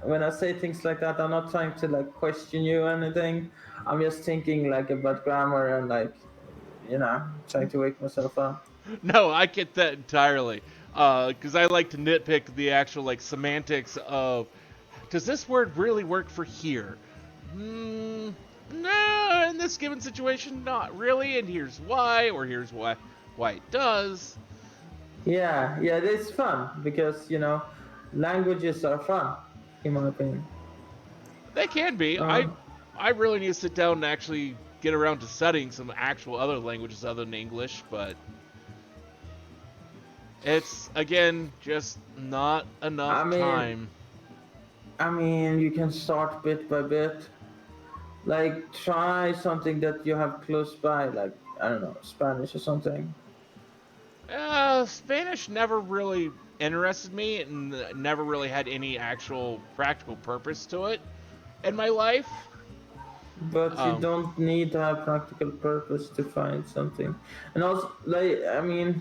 when I say things like that, I'm not trying to question you or anything. I'm just thinking about grammar and trying to wake myself up. No, I get that entirely. Because I like to nitpick the actual semantics of, does this word really work for here? No, in this given situation, not really, and here's why, or here's why it does. Yeah, it's fun because languages are fun, in my opinion. They can be. I really need to sit down and actually get around to studying some actual other languages other than English, but it's, again, just not enough time. I mean, you can start bit by bit. Try something that you have close by, I don't know, Spanish or something. Spanish never really interested me and never really had any actual practical purpose to it in my life. But you don't need to have practical purpose to find something. And also, I mean,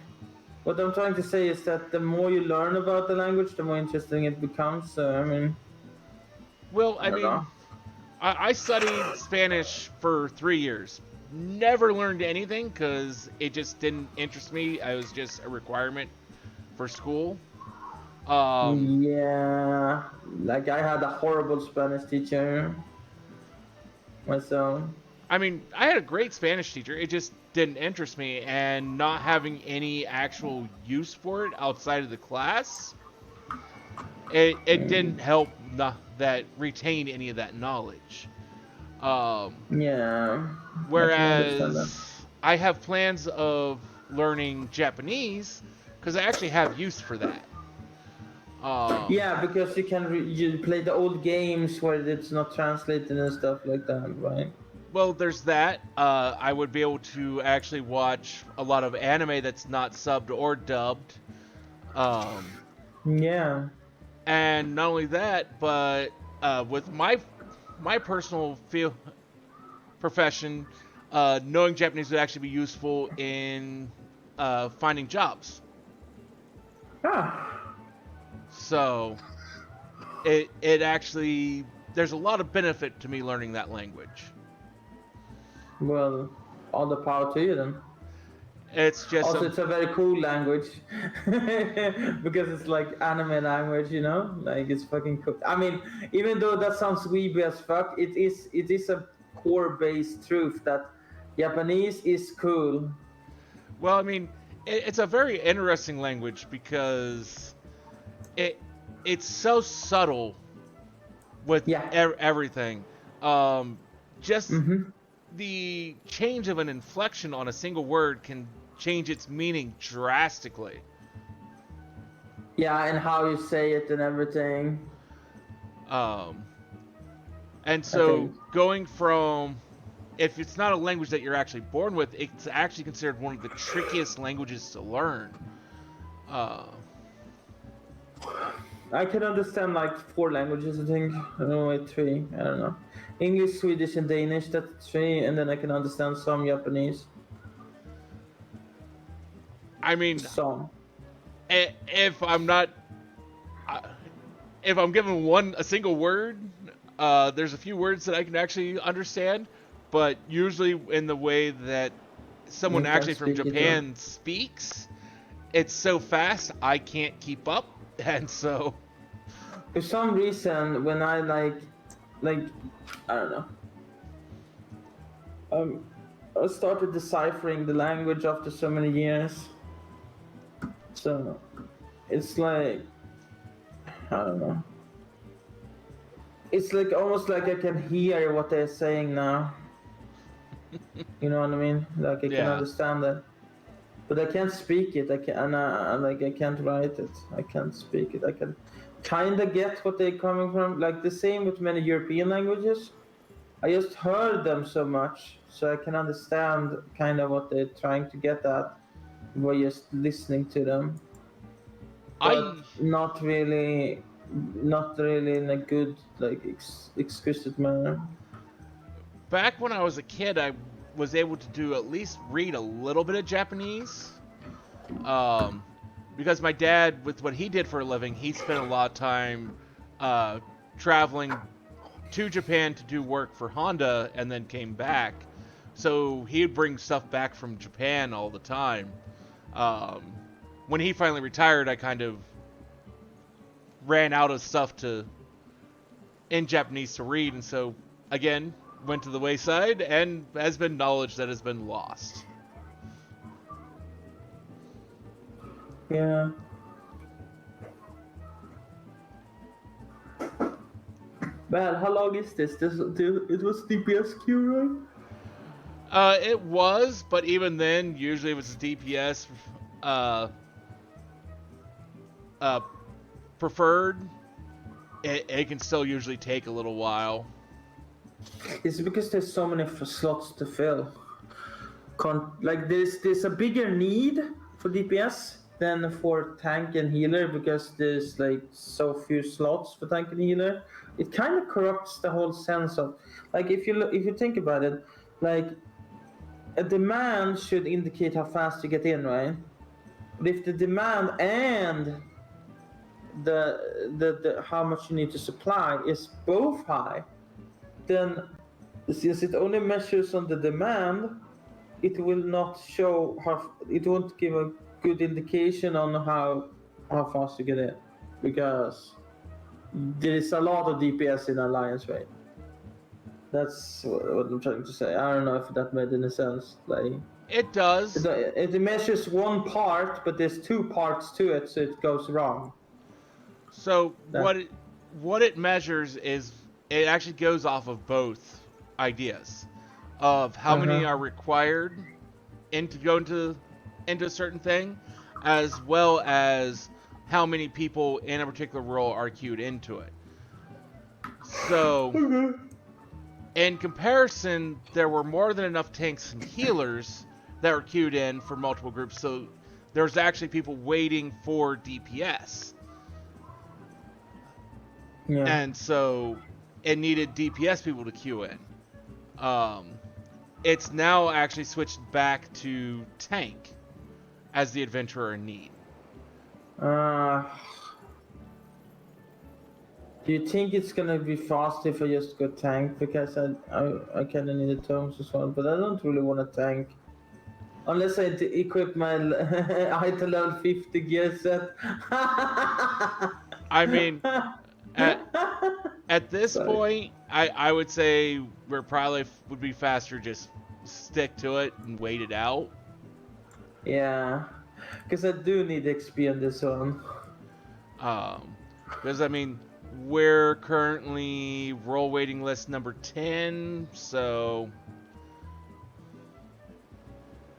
what I'm trying to say is that the more you learn about the language, the more interesting it becomes. So, I mean... Well, I studied Spanish for 3 years. Never learned anything because it just didn't interest me. It was just a requirement for school. Yeah, I had a horrible Spanish teacher myself. I mean, I had a great Spanish teacher. It just didn't interest me, and not having any actual use for it outside of the class, it didn't help that retain any of that knowledge. Yeah. Whereas I have plans of learning Japanese because I actually have use for that. Yeah, because you can you play the old games where it's not translated and stuff like that, right? Well, there's that. I would be able to actually watch a lot of anime that's not subbed or dubbed. Yeah. And not only that, but with my personal profession, knowing Japanese would actually be useful in finding jobs. So it actually, there's a lot of benefit to me learning that language. Well, all the power to you then. It's just also it's a very cool language because it's anime language, it's fucking cool. I mean, even though that sounds weeby as fuck, it is a core based truth that Japanese is cool. Well, I mean, it's a very interesting language because it's so subtle with everything. Just the change of an inflection on a single word can change its meaning drastically. Yeah, and how you say it and everything. And so going from if it's not a language that you're actually born with, it's actually considered one of the trickiest languages to learn. I can understand like 4 languages, I think. I don't know, like 3. I don't know. English, Swedish, and Danish. That's 3, and then I can understand some Japanese. I mean, some. If I'm not, if I'm given a single word, there's a few words that I can actually understand, but usually in the way that someone actually from Japan speaks, it's so fast I can't keep up, and so for some reason when I like I don't know, I started deciphering the language after so many years, so it's like, I don't know, it's like almost like I can hear what they're saying now. You know what I mean? Like I can understand it, but I can't speak it. I can't write it. I can't speak it. I can kind of get what they're coming from. Like the same with many European languages. I just heard them so much, so I can understand kind of what they're trying to get at by just listening to them. But not really in a good, like, exquisite manner. Back when I was a kid, I was able to at least read a little bit of Japanese. Because my dad, with what he did for a living, he spent a lot of time traveling to Japan to do work for Honda and then came back. So he'd bring stuff back from Japan all the time. When he finally retired, I kind of ran out of stuff in Japanese to read, and so again went to the wayside and has been knowledge that has been lost. Yeah. Well, how long is this? It was DPS right? It was, but even then, usually if it's DPS preferred, it can still usually take a little while. It's because there's so many slots to fill. Like there's a bigger need for DPS than for tank and healer, because there's like so few slots for tank and healer. It kind of corrupts the whole sense of, like, if you think about it, like a demand should indicate how fast you get in, right? But if the demand and the how much you need to supply is both high, then since it only measures on the demand, it will not show it won't give a good indication on how fast you get in, because there is a lot of DPS in Alliance, right? That's what I'm trying to say. I don't know if that made any sense. Like, it does. It measures one part, but there's 2 parts to it, so it goes wrong. So what it measures is, it actually goes off of both ideas of how many are required to go into a certain thing, as well as how many people in a particular role are queued into it. So in comparison, there were more than enough tanks and healers that were queued in for multiple groups, so there's actually people waiting for DPS. Yeah. And so it needed DPS people to queue in. It's now actually switched back to tank as the adventurer in need. Do you think it's gonna be fast if I just go tank? Because I kind of need the tomes as well, but I don't really want to tank. Unless I equip my item level 50 gear set. I mean, at this point, I would say we're probably would be faster just stick to it and wait it out. Yeah, because I do need XP on this one. Because I mean, we're currently role waiting list number 10, so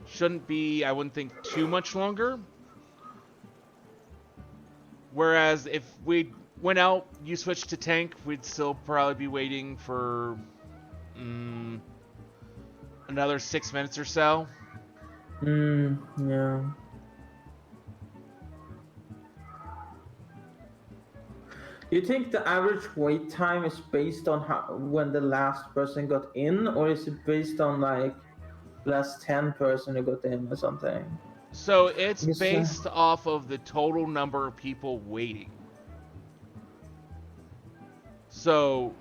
shouldn't be, I wouldn't think, too much longer. Whereas if we went out, you switched to tank, we'd still probably be waiting for another 6 minutes or so. Yeah. You think the average wait time is based on when the last person got in, or is it based on like last 10 person who got in or something? So it's based off of the total number of people waiting. So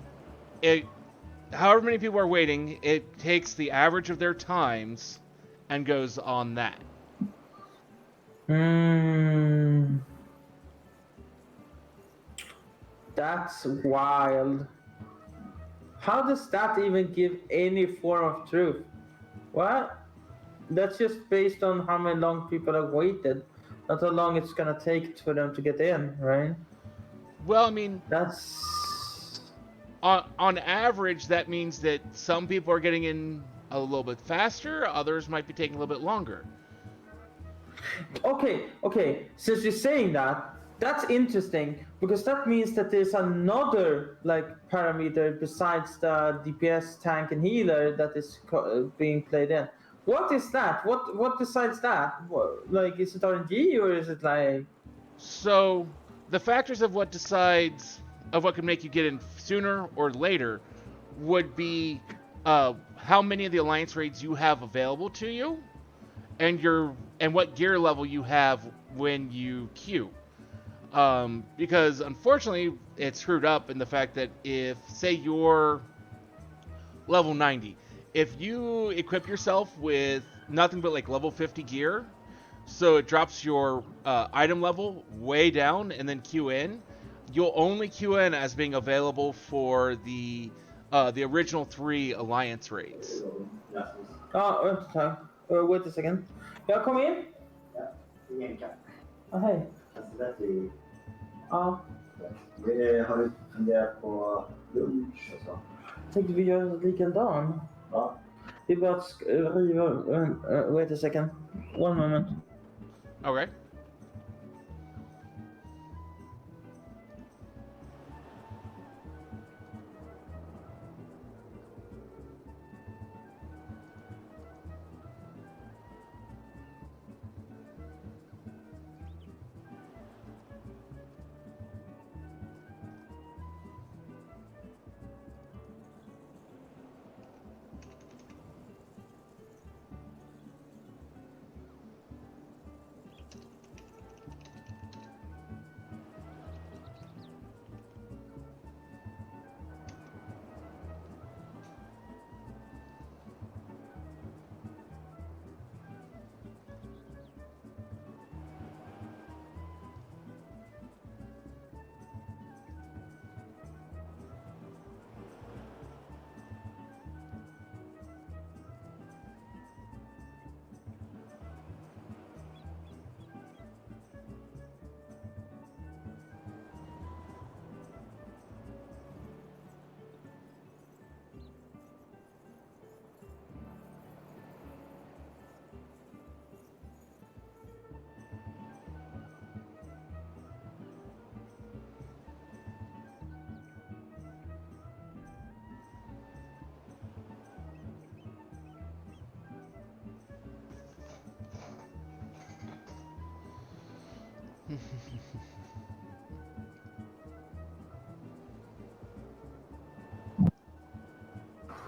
however many people are waiting, it takes the average of their times and goes on that. That's wild. How does that even give any form of truth? What? That's just based on how many long people have waited, not how long it's gonna take for them to get in, right? Well, I mean, that's on average, that means that some people are getting in a little bit faster, others might be taking a little bit longer. Okay. Since you're saying that, that's interesting because that means that there's another like parameter besides the DPS, tank, and healer that is being played in. What is that? What decides that? Like, is it RNG or is it like? So the factors of what can make you get in sooner or later would be how many of the alliance raids you have available to you, and what gear level you have when you queue. Because unfortunately, it's screwed up in the fact that if, say, you're level 90, if you equip yourself with nothing but like level 50 gear, so it drops your item level way down and then queue in, you'll only queue in as being available for the original 3 alliance raids. Wait a second. Jag kom in. Ja, ingen kan. Hej. Alltså det är... Ja. Har du funderat på lunch och så? Tänkte vi gör likadan? Ja. Vi bara riva... Wait a second. One moment. Okay.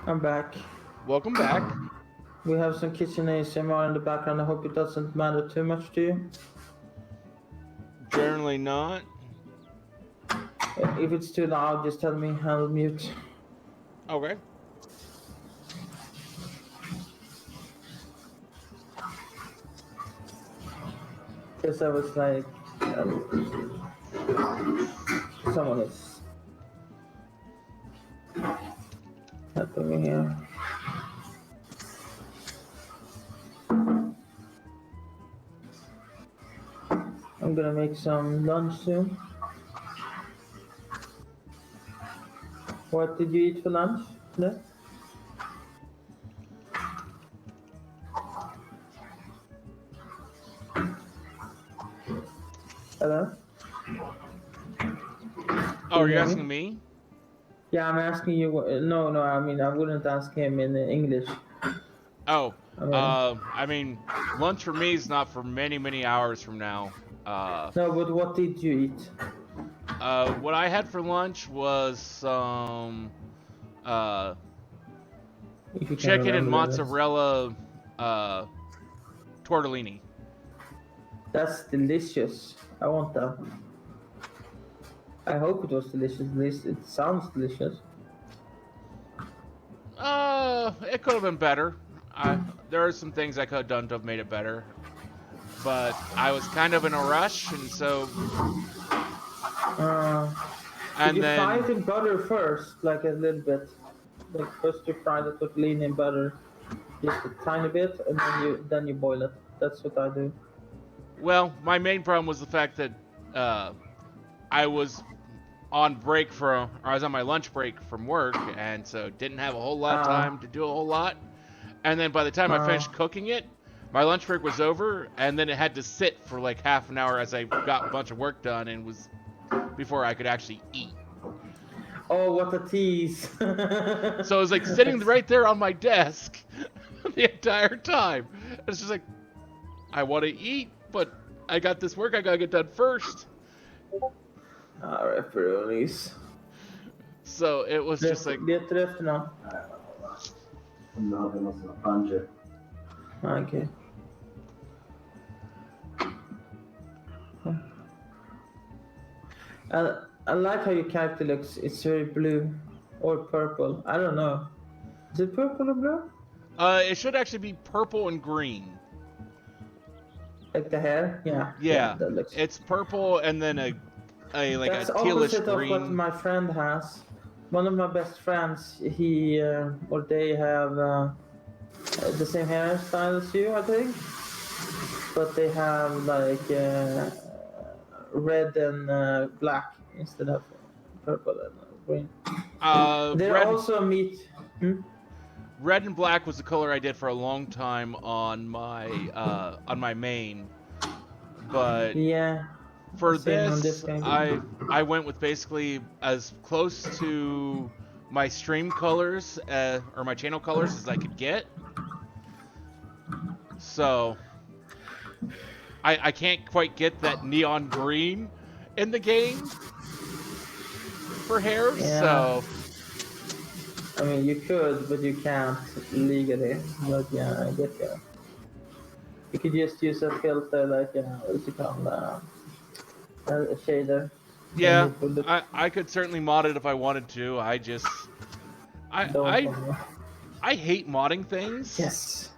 I'm back. Welcome back. We have some kitchen ASMR in the background. I hope it doesn't matter too much to you. Generally not. If it's too loud, just tell me. I'll mute. Okay. Because I was like, someone is helping me here. I'm gonna make some lunch soon. What did you eat for lunch today? Hello? Oh, are you asking me? Yeah, I'm asking you. No, I mean, I wouldn't ask him in English. Oh, I mean, lunch for me is not for many hours from now. No, but what did you eat? What I had for lunch was some If you can chicken and remember this. mozzarella tortellini. That's delicious. I want that. I hope it was delicious. At least it sounds delicious. It could have been better. There are some things I could have done to have made it better, but I was kind of in a rush, and so. Did you fry it in butter first, like a little bit? Like first you fry the tortellini in butter, just a tiny bit, and then you boil it. That's what I do. Well, my main problem was the fact that I was on break or I was on my lunch break from work, and so didn't have a whole lot of time to do a whole lot. And then by the time I finished cooking it, my lunch break was over, and then it had to sit for like half an hour as I got a bunch of work done, and was before I could actually eat. Oh, what a tease! So I was like sitting right there on my desk the entire time. It's just like, I want to eat, but I got this work I gotta get done first. Alright, pepperonis. So it was just like. Vet du efternamn? Om du hade någon sån här puncher. Okay. I like how your character looks. It's very blue or purple. I don't know. Is it purple or blue? It should actually be purple and green. Like the hair? Yeah. Yeah. That looks... It's purple and then a That's a tealish opposite green. of what my friend has. One of my best friends, he or they have the same hairstyle as you, I think. But they have like red and black instead of purple and green. They're also meet. Red and black was the color I did for a long time on my main, but yeah. For this I went with basically as close to my stream colors or my channel colors as I could get. So I can't quite get that neon green in the game for hair. Yeah. So I mean, you could, but you can't legally. But yeah, I get that. You could just use a filter like what's it called? A shader. Yeah, I could certainly mod it if I wanted to. I hate modding things. Yes.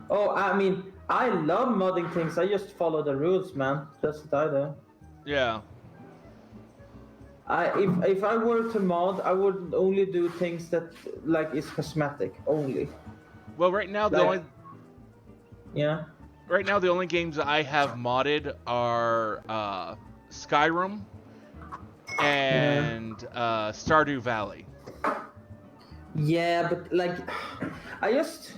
Oh, I mean, I love modding things. I just follow the rules, man. That's what I do. Yeah. If I were to mod, I would only do things that like is cosmetic only. Well, right now Yeah. Right now, the only games I have modded are Skyrim and Stardew Valley. Yeah, but like, I just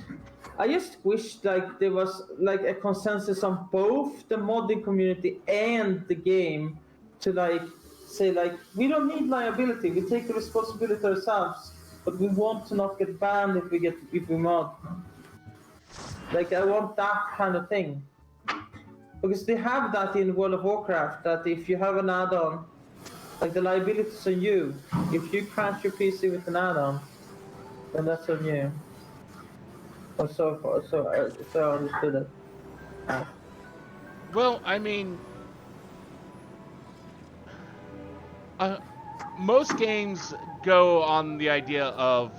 wish like there was like a consensus on both the modding community and the game to like say like we don't need liability, we take the responsibility ourselves, but we want to not get banned if we mod. Like, I want that kind of thing. Because they have that in World of Warcraft, that if you have an add-on, like the liability is on you. If you crash your PC with an add-on, then that's on you. Or so far, so I understood it. Well, I mean, most games go on the idea of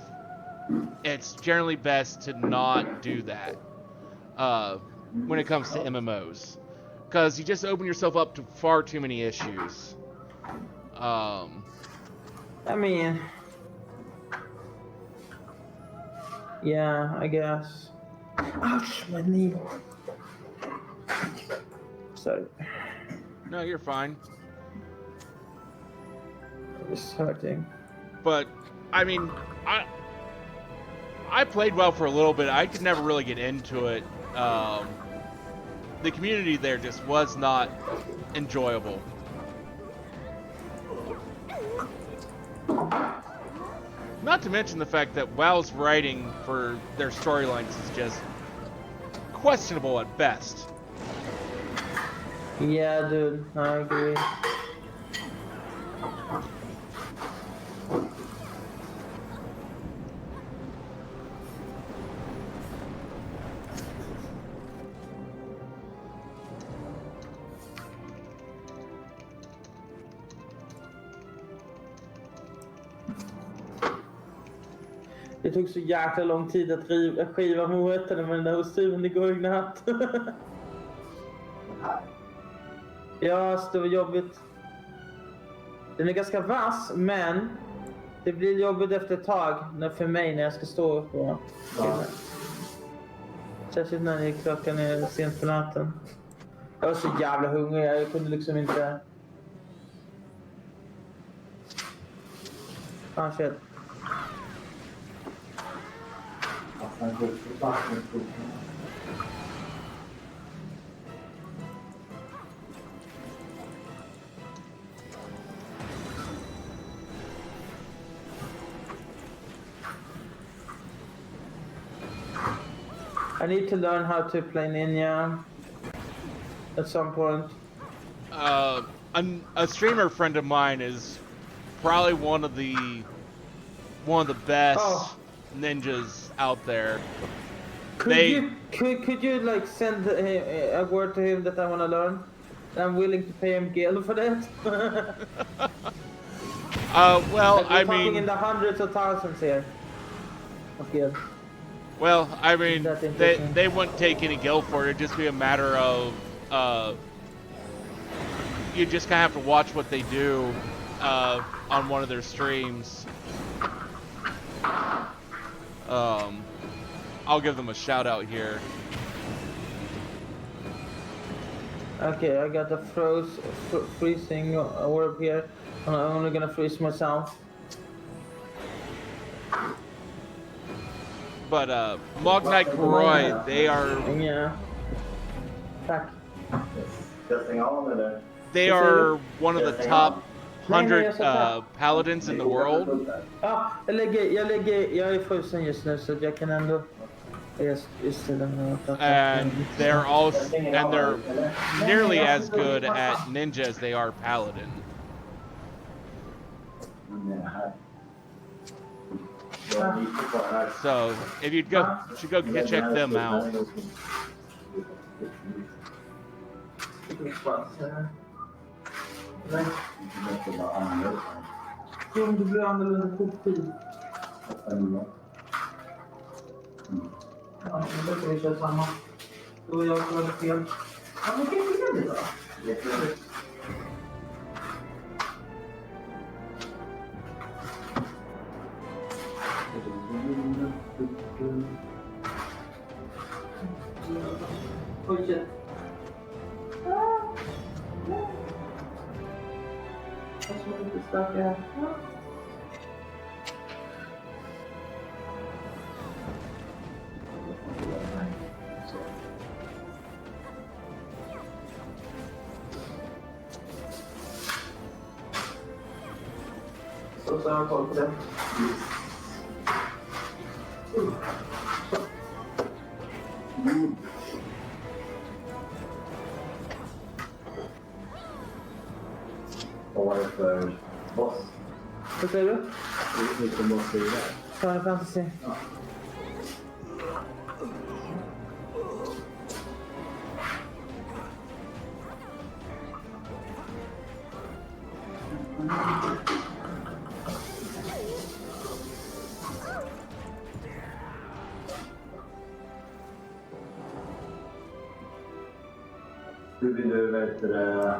it's generally best to not do that. When it comes to MMOs, because you just open yourself up to far too many issues. I mean, yeah, I guess. Ouch, my knee. Sorry. No, you're fine. It's hurting. But I mean, I played well for a little bit. I could never really get into it. The community there just was not enjoyable. Not to mention the fact that WoW's writing for their storylines is just questionable at best. Yeah, dude, I agree. Det tog så jäkla lång tid att skiva morötterna med den där osthyveln igår i natt. Ja, så det var jobbigt. Den är ganska vass, men det blir jobbigt efter ett tag för mig när jag ska stå upp och ja. Särskilt när klockan är sent på natten. Jag var så jävla hungrig, jag kunde liksom inte... Ah, shit. I need to learn how to play Ninja at some point. A streamer friend of mine is probably one of the best ninjas out there. Could you like send a word to him that I want to learn? I'm willing to pay him gil for that. Well, like I we're talking mean, in the hundreds of thousands here. Of gil. Well, I mean, they wouldn't take any gil for it. It'd just be a matter of you just kind of have to watch what they do on one of their streams. I'll give them a shout out here. Okay, I got the freezing orb here. I'm only gonna freeze myself. But Mognite Koroi, they are... Yeah. Tack. They are one of the top 100 paladins in the world. Ja, jag är frusen just nu så jag kan ändå... And they're nearly as good at ninja as they are paladin. So if you should go check them out. Ja, men då vi köra samma. Då är jag klar fel. Ja, men kan vi göra det då? Jättebra. Oj, shit. Jag som är lite stark här. Så har jag koll på det. Vad var det för boss? Vad säger du? Vilken boss är det där? Final Fantasy. Ja. Hur vill du veta det?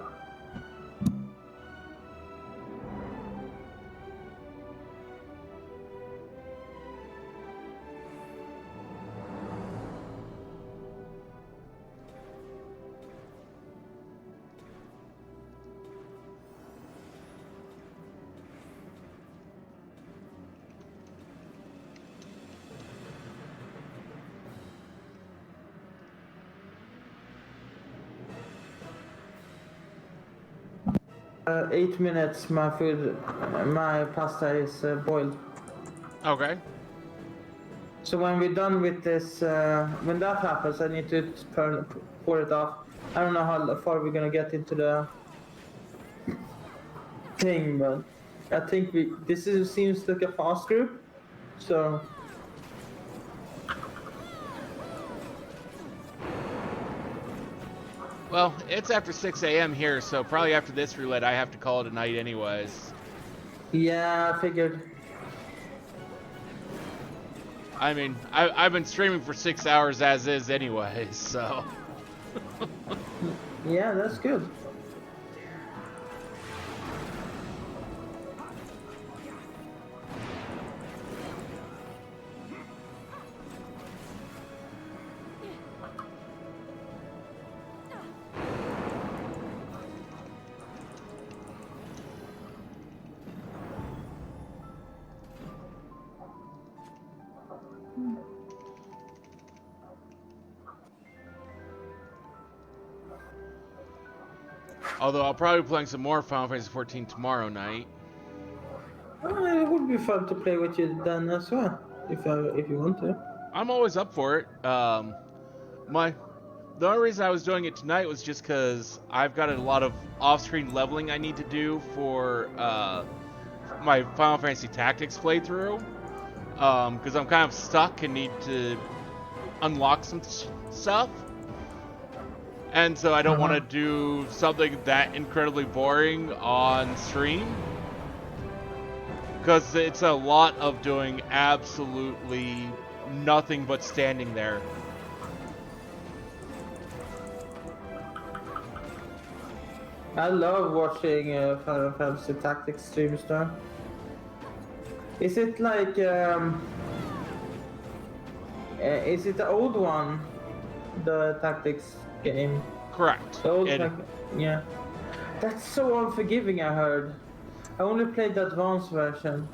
8 minutes, my pasta is boiled. Okay. So when we're done with this, when that happens, I need to pour it off. I don't know how far we're gonna get into the thing, but I think seems like a fast group. So Well, it's after 6 a.m. here, so probably after this roulette, I have to call it a night anyways. yeah, I figured. I mean, I've been streaming for 6 hours as is anyways, so... Yeah, that's good. Although I'll probably be playing some more Final Fantasy 14 tomorrow night. Oh, it would be fun to play with you then as well, if you want to. I'm always up for it. The only reason I was doing it tonight was just because I've got a lot of off-screen leveling I need to do for my Final Fantasy Tactics playthrough. Because I'm kind of stuck and need to unlock some stuff. And so I don't want to do something that incredibly boring on stream. Because it's a lot of doing absolutely nothing but standing there. I love watching Final Fantasy Tactics streams though. Is it like, is it the old one? The Tactics game? Correct. The old yeah. That's so unforgiving, I heard. I only played the advanced version.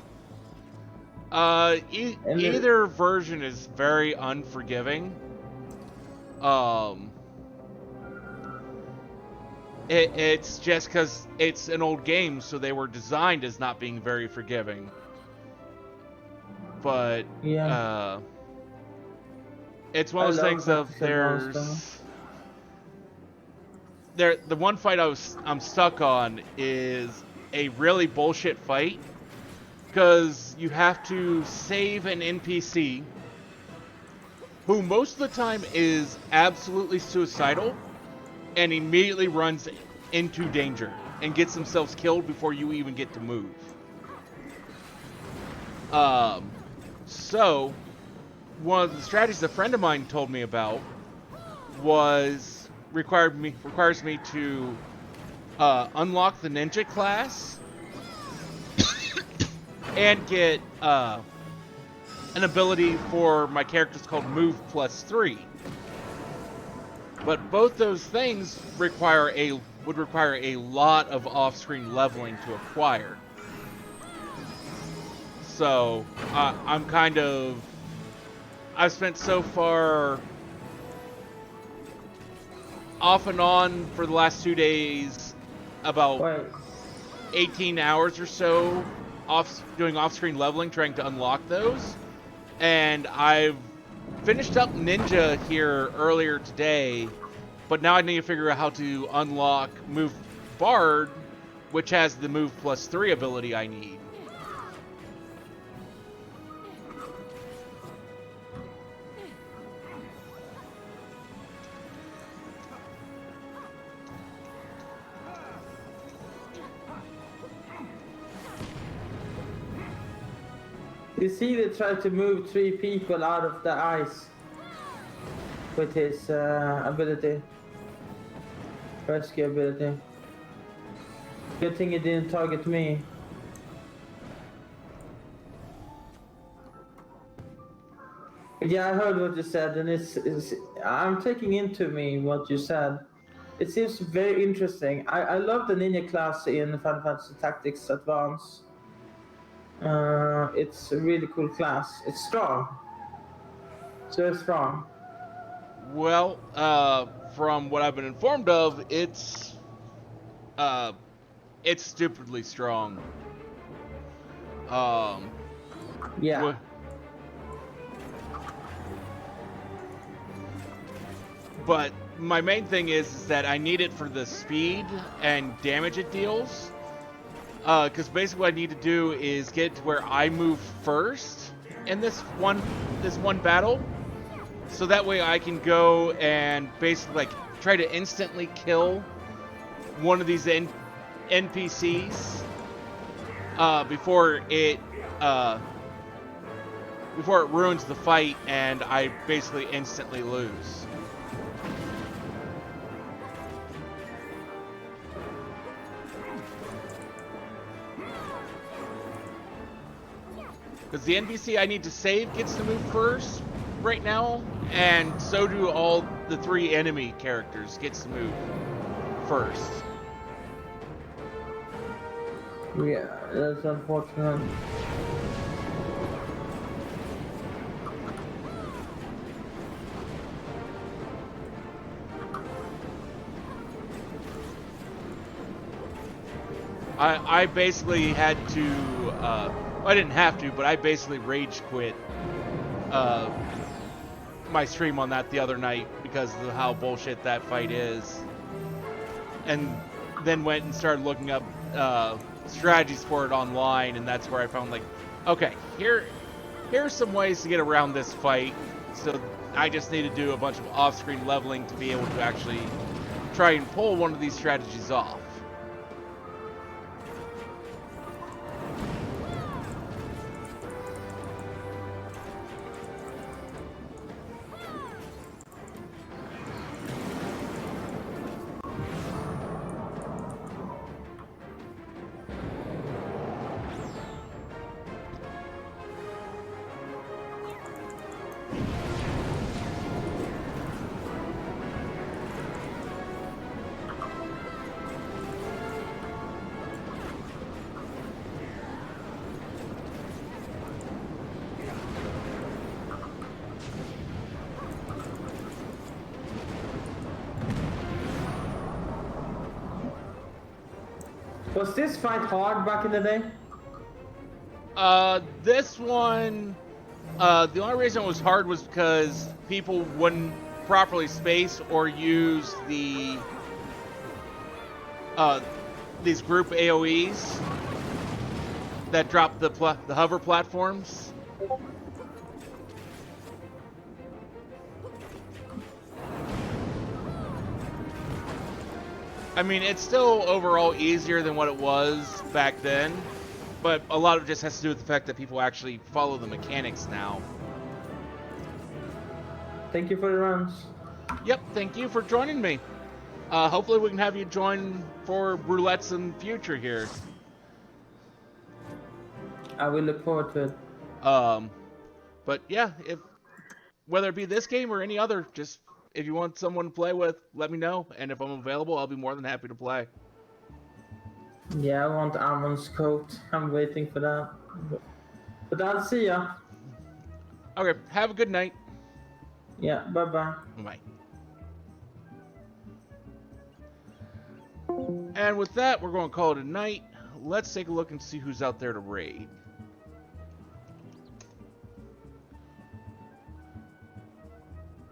Either version is very unforgiving. It's just because it's an old game, so they were designed as not being very forgiving. But yeah, it's one of those things of the one fight I'm stuck on is a really bullshit fight because you have to save an NPC who most of the time is absolutely suicidal and immediately runs into danger and gets themselves killed before you even get to move. So one of the strategies a friend of mine told me about requires me to unlock the ninja class and get an ability for my characters called Move +3. But both those things would require a lot of off-screen leveling to acquire. So I've spent so far off and on for the last 2 days about 18 hours or so doing off-screen leveling, trying to unlock those. And I've finished up Ninja here earlier today, but now I need to figure out how to unlock Move Bard, which has the Move +3 ability I need. You see, they tried to move 3 people out of the ice with his ability, rescue ability. Good thing he didn't target me. Yeah, I heard what you said, and I'm taking into me what you said. It seems very interesting. I love the ninja class in Final Fantasy Tactics Advance. It's a really cool class. It's strong. So strong. Well, from what I've been informed of, it's stupidly strong. Yeah. But my main thing is that I need it for the speed and damage it deals. Because basically what I need to do is get to where I move first in this one battle, so that way I can go and basically like try to instantly kill one of these NPCs before it ruins the fight and I basically instantly lose. Because the NPC I need to save gets to move first right now, and so do all the 3 enemy characters gets to move first. Yeah, that's unfortunate. I basically had to, I didn't have to, but I basically rage quit my stream on that the other night because of how bullshit that fight is. And then went and started looking up strategies for it online, and that's where I found, like, okay, here's some ways to get around this fight. So I just need to do a bunch of off-screen leveling to be able to actually try and pull one of these strategies off. Was this fight hard back in the day? This one, the only reason it was hard was because people wouldn't properly space or use the, these group AoEs that drop the hover platforms. I mean, it's still overall easier than what it was back then, but a lot of it just has to do with the fact that people actually follow the mechanics now. Thank you for the rounds. Yep, thank you for joining me. Hopefully we can have you join for roulettes in the future here. I will look forward to it. But yeah, whether it be this game or any other, just if you want someone to play with, let me know. And if I'm available, I'll be more than happy to play. Yeah, I want Ammon's coat. I'm waiting for that. But I'll see ya. Okay, have a good night. Yeah, bye-bye. Bye. And with that, we're going to call it a night. Let's take a look and see who's out there to raid.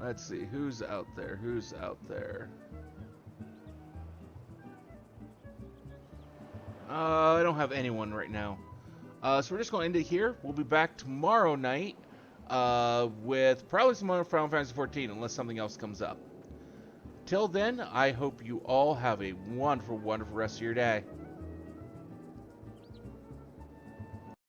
Let's see, who's out there? Who's out there? I don't have anyone right now. So we're just going to end it here. We'll be back tomorrow night with probably some more Final Fantasy XIV, unless something else comes up. Till then, I hope you all have a wonderful, wonderful rest of your day.